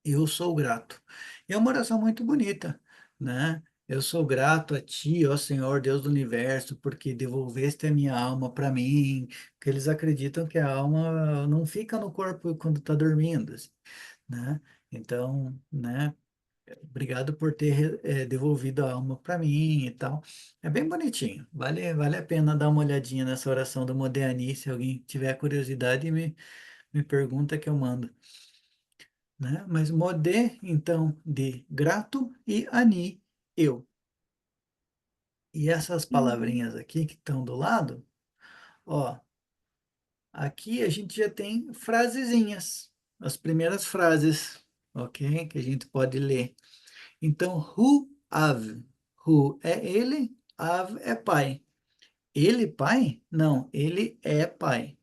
Eu sou grato. É uma oração muito bonita, né? Eu sou grato a ti, ó Senhor, Deus do universo, porque devolveste a minha alma para mim. Porque eles acreditam que a alma não fica no corpo quando está dormindo, assim, né? Então, né? Obrigado por ter devolvido a alma para mim e tal. É bem bonitinho. Vale a pena dar uma olhadinha nessa oração do Modéani. Se alguém tiver curiosidade, me pergunta que eu mando, né? Mas modé, então, de grato e ani, eu. E essas Uhum. palavrinhas aqui que estão do lado, ó, aqui a gente já tem frasezinhas, as primeiras frases, ok? Que a gente pode ler. Então, hu av. Hu é ele, av é pai. Ele pai? Não, ele é pai,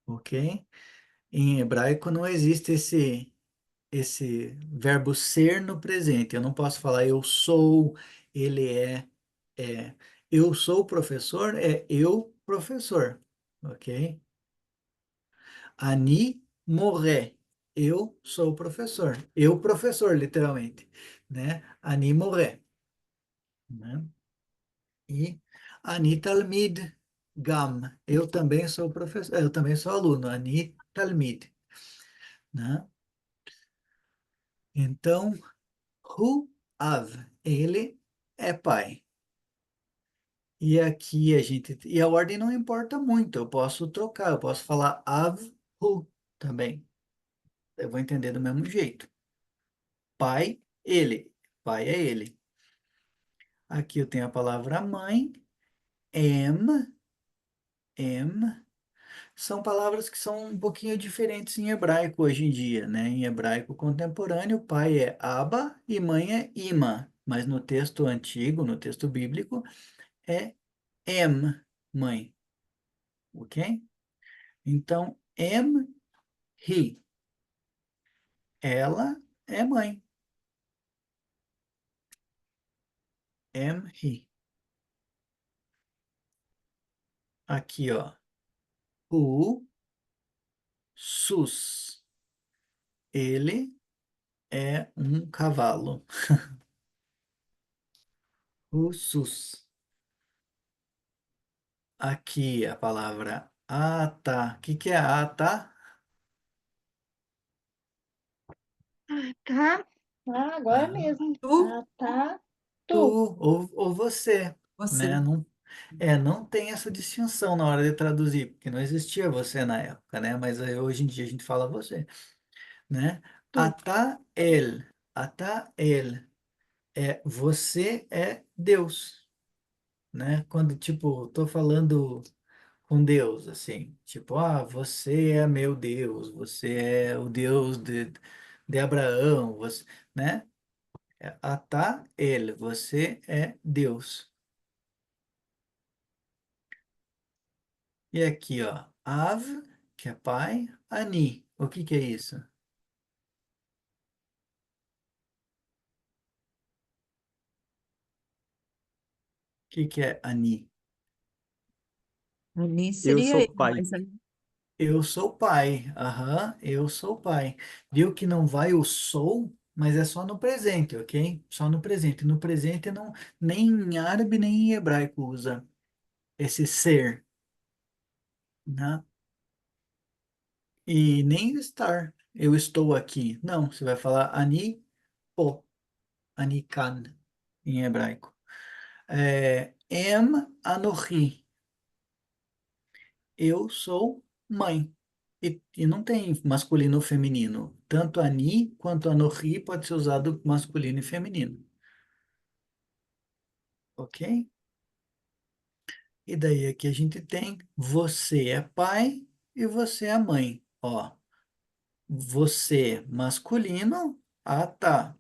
ok? Em hebraico não existe esse verbo ser no presente. Eu não posso falar eu sou, ele é. Eu sou professor, é eu professor, ok? Ani moré. Eu sou professor. Eu professor, literalmente, né? Ani moré, né? E Ani talmid gam. Eu também sou professor, eu também sou aluno. Ani talmid, né? Então, hu av, ele é pai. E aqui a gente. E a ordem não importa muito, eu posso trocar, eu posso falar av, hu também. Eu vou entender do mesmo jeito. Pai, ele. Pai é ele. Aqui eu tenho a palavra mãe, em, em. São palavras que são um pouquinho diferentes em hebraico hoje em dia, né? Em hebraico contemporâneo, pai é Abba e mãe é Ima. Mas no texto antigo, no texto bíblico, é Em, mãe, ok? Então, Em, he, ela é mãe. Em, he. Aqui, ó. O, sus. Ele é um cavalo. O, sus. Aqui a palavra ata. O que que é ata? Tá? Ah, agora Ah, mesmo. Tu, Ah, tá. tu Tu. ou você, né? você. Não tem essa distinção na hora de traduzir, porque não existia você na época, né? Mas aí, hoje em dia a gente fala você, né? Tu. Ata el, você é Deus, né? Quando, tipo, tô falando com Deus, assim, tipo, você é meu Deus, você é o Deus de Abraão, você, né? Ata el, você é Deus. E aqui, ó, Av, que é pai, Ani, o que que é isso? O que que é Ani? Ali Eu seria sou eu, pai. mas aí Eu sou pai, aham, eu sou pai. Viu que não vai o sou, mas é só no presente, ok? Só no presente. No presente não, nem em árabe nem em hebraico usa esse ser, né? E nem estar. Eu estou aqui. Não, você vai falar ani po, ani kan, em hebraico. Em anochi. Eu sou mãe. E não tem masculino ou feminino. Tanto ani quanto anohi pode ser usado masculino e feminino. Ok? E daí aqui a gente tem você é pai e você é mãe. Ó, você masculino, ata.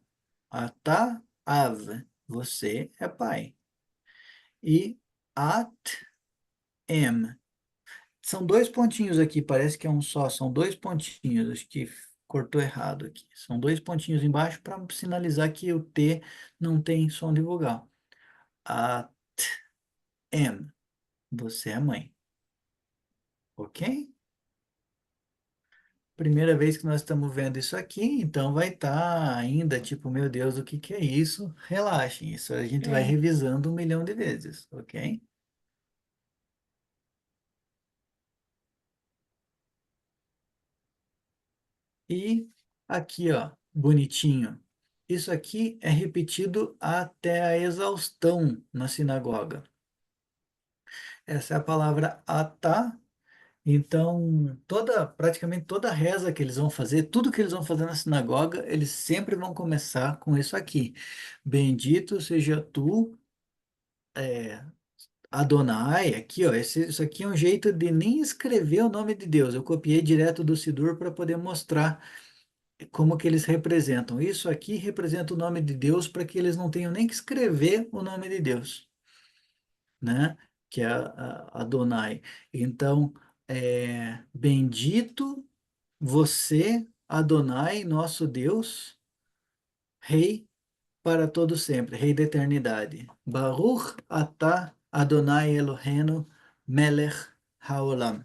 Ata, av. Você é pai. E at, em. São dois pontinhos aqui, parece que é um só, são dois pontinhos, acho que cortou errado aqui. São dois pontinhos embaixo para sinalizar que o T não tem som de vogal. A M, você é mãe, ok? primeira vez que nós estamos vendo isso aqui, então vai estar ainda tipo, meu Deus, o que que é isso? Relaxem, isso a gente vai É. revisando 1 milhão de vezes, ok? E aqui, ó, bonitinho. Isso aqui é repetido até a exaustão na sinagoga. Essa é a palavra atá. Então, praticamente toda reza que eles vão fazer, tudo que eles vão fazer na sinagoga, eles sempre vão começar com isso aqui. Bendito seja tu, Adonai. Aqui, ó, isso aqui é um jeito de nem escrever o nome de Deus. Eu copiei direto do Sidur para poder mostrar como que eles representam. Isso aqui representa o nome de Deus para que eles não tenham nem que escrever o nome de Deus, né? Que é Adonai. Então, bendito você, Adonai, nosso Deus, Rei para todo sempre, Rei da eternidade. Baruch atah Adonai Eloheinu melech haolam.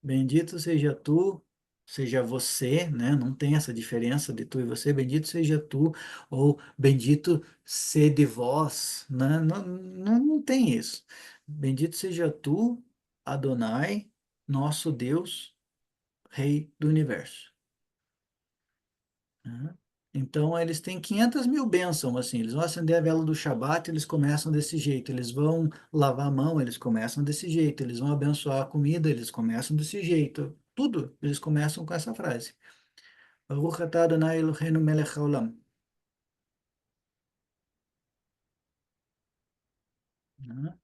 Bendito seja tu, seja você, né? Não tem essa diferença de tu e você. Bendito seja tu, ou bendito sede vós, né? Não tem isso. Bendito seja tu, Adonai, nosso Deus, Rei do universo. Né? Então, eles têm 500 mil bênçãos, assim. Eles vão acender a vela do Shabat, eles começam desse jeito. Eles vão lavar a mão, eles começam desse jeito. Eles vão abençoar a comida, eles começam desse jeito. Tudo, eles começam com essa frase. Baruch atah Adonai Eloheinu melech haolam. Né?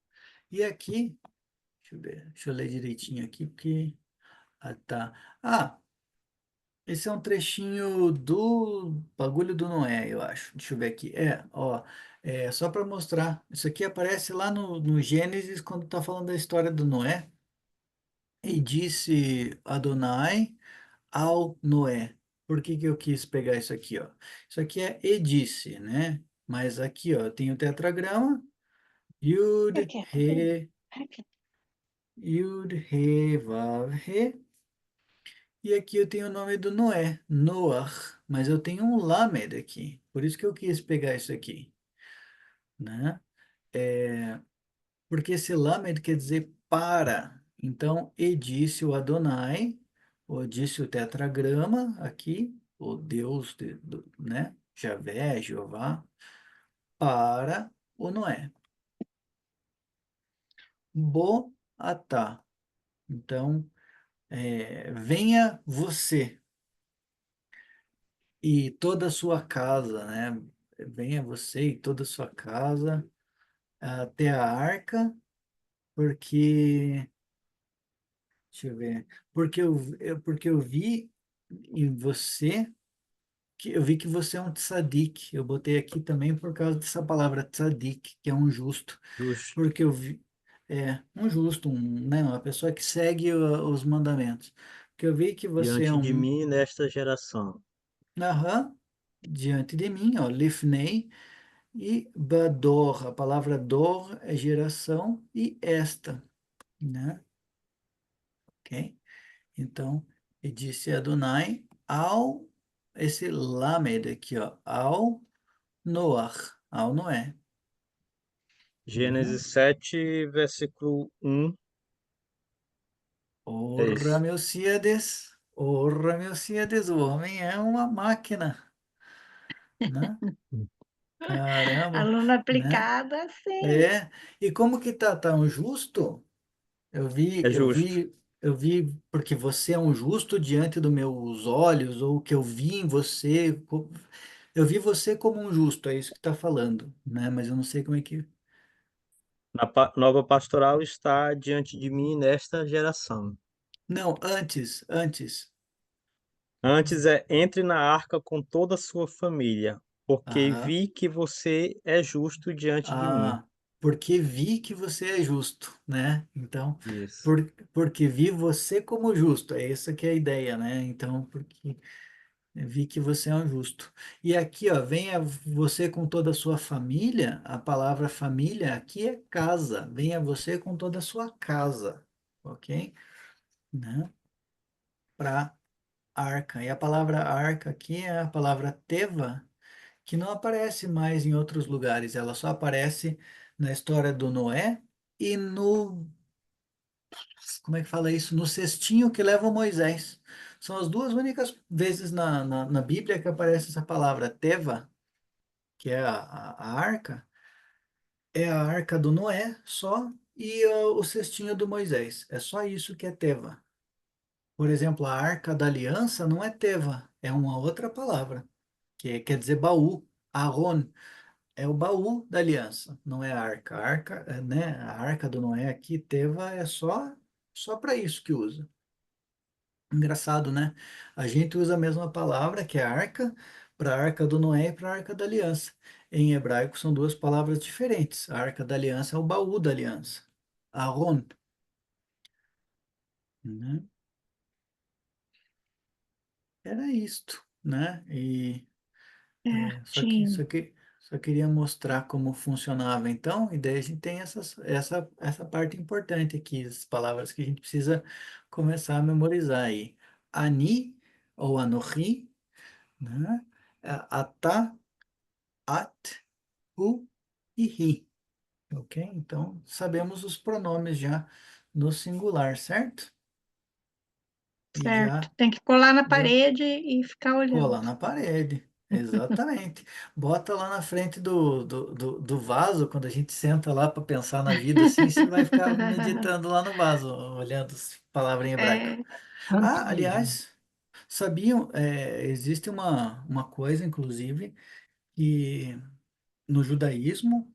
E aqui, deixa eu ver, deixa eu ler direitinho aqui, porque... Ah, tá. Ah, esse é um trechinho do bagulho do Noé, eu acho. Deixa eu ver aqui. Ó, só para mostrar. Isso aqui aparece lá no Gênesis, quando está falando da história do Noé. E disse Adonai ao Noé. Por que que eu quis pegar isso aqui, ó? Isso aqui é e disse, né? Mas aqui, ó, tem o tetragrama. Yud, Aqui, He, aqui. Yud, He, Vav, He. E aqui eu tenho o nome do Noé, Noah, mas eu tenho um Lamed aqui, por isso que eu quis pegar isso aqui, né? Porque esse Lamed quer dizer para. Então, e disse o Adonai, ou disse o tetragrama aqui, o Deus, né? Javé, Jeová, para o Noé. Boatá. Então, venha você e toda a sua casa, né? Venha você e toda a sua casa até a arca, porque, deixa eu ver, porque eu vi em você, que eu vi que você é um tzadik. Eu botei aqui também por causa dessa palavra tzadik, que é um justo, Justo. porque eu vi, um justo, né, uma pessoa que segue os mandamentos. Porque eu vi que você é Diante de um, mim nesta geração. aham, diante de mim, ó, lifnei. E Bador, a palavra dor é geração e esta, né? Ok? Então, e disse Adonai ao, esse Lamed aqui, ó, ao Noach, ao Noé, né? Gênesis 7, versículo 1, é Ora, isso. Ora, Melcíades, o homem é uma máquina, né? Caramba, Aluno né? aplicado, sim. E como que tá tão justo? Eu vi, É eu justo. vi, eu vi, porque você é um justo diante dos meus olhos, ou que eu vi em você, eu vi você como um justo, é isso que está falando, né? Mas eu não sei como é que. Na nova pastoral está diante de mim nesta geração. Não, antes. Antes entre na arca com toda a sua família, porque Ah, vi que você é justo diante de mim. porque vi que você é justo, né? Então, Isso. porque vi você como justo, é essa que é a ideia, né? Então, porque vi que você é um justo. E aqui, ó, venha você com toda a sua família. A palavra família aqui é casa. Venha você com toda a sua casa, ok? Né? Para arca. E a palavra arca aqui é a palavra teva, que não aparece mais em outros lugares. Ela só aparece na história do Noé e no, como é que fala isso? No cestinho que leva o Moisés. São as duas únicas vezes na Bíblia que aparece essa palavra teva, que é a arca, é a arca do Noé só, e o cestinho do Moisés. É só isso que é teva. Por exemplo, a arca da aliança não é teva, é uma outra palavra, que quer dizer baú. Aron é o baú da aliança, não é a arca. A arca, né, a arca do Noé aqui, teva, é só para isso que usa. Engraçado, né? A gente usa a mesma palavra, que é arca, para a arca do Noé e para a arca da aliança. Em hebraico são duas palavras diferentes. A arca da aliança é o baú da aliança. Aron, né? Era isto, né? E Certinho. só queria mostrar como funcionava então, e daí a gente tem essa parte importante aqui, as palavras que a gente precisa começar a memorizar aí. Ani, ou Anohi, né? Ata, at, hu e hi, ok? Então, sabemos os pronomes já no singular, certo? E Certo. Tem que colar na já parede e ficar olhando. colar na parede, exatamente. Bota lá na frente do vaso, quando a gente senta lá para pensar na vida, assim, você vai ficar meditando lá no vaso, olhando as palavras em hebraico. É, Ah, Antônio. aliás, sabiam, existe uma coisa, inclusive, que no judaísmo,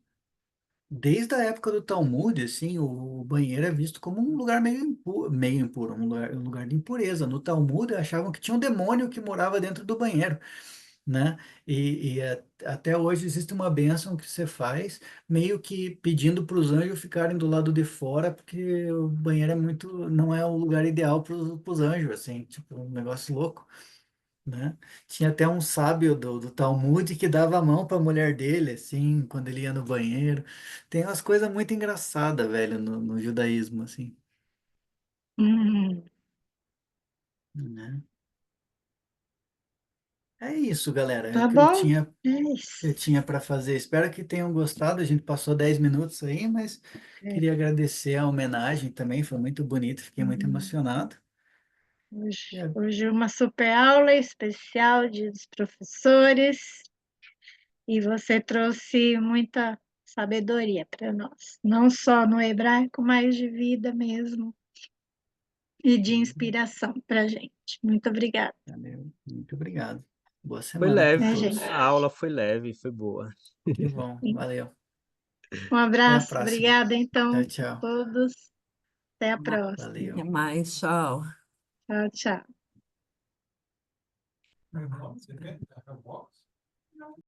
desde a época do Talmud, assim, o banheiro é visto como um lugar meio impuro, um lugar de impureza. No Talmud, achavam que tinha um demônio que morava dentro do banheiro, né? Até hoje existe uma bênção que você faz, meio que pedindo para os anjos ficarem do lado de fora, porque o banheiro não é o lugar ideal para os anjos, assim, tipo, um negócio louco, né? Tinha até um sábio do Talmud que dava a mão para a mulher dele, assim, quando ele ia no banheiro. Tem umas coisas muito engraçadas, velho, no judaísmo, assim, hum, né? É isso, galera. É o tá que eu bom? tinha É que eu isso. tinha para fazer. Espero que tenham gostado. A gente passou 10 minutos aí, mas É. queria agradecer a homenagem também. Foi muito bonito, fiquei muito Uhum. emocionado. E Hoje uma super aula especial Dia dos Professores e você trouxe muita sabedoria para nós, não só no hebraico, mas de vida mesmo e de inspiração para a gente. Muito obrigada, valeu, muito obrigado. Boa Foi semana para leve, né, todos. gente? a aula foi leve, foi boa. Que bom, valeu. Um Até a abraço, próxima. obrigada então Tchau, a tchau. todos. Até a Até Valeu. próxima. mais, tchau. Tchau, tchau.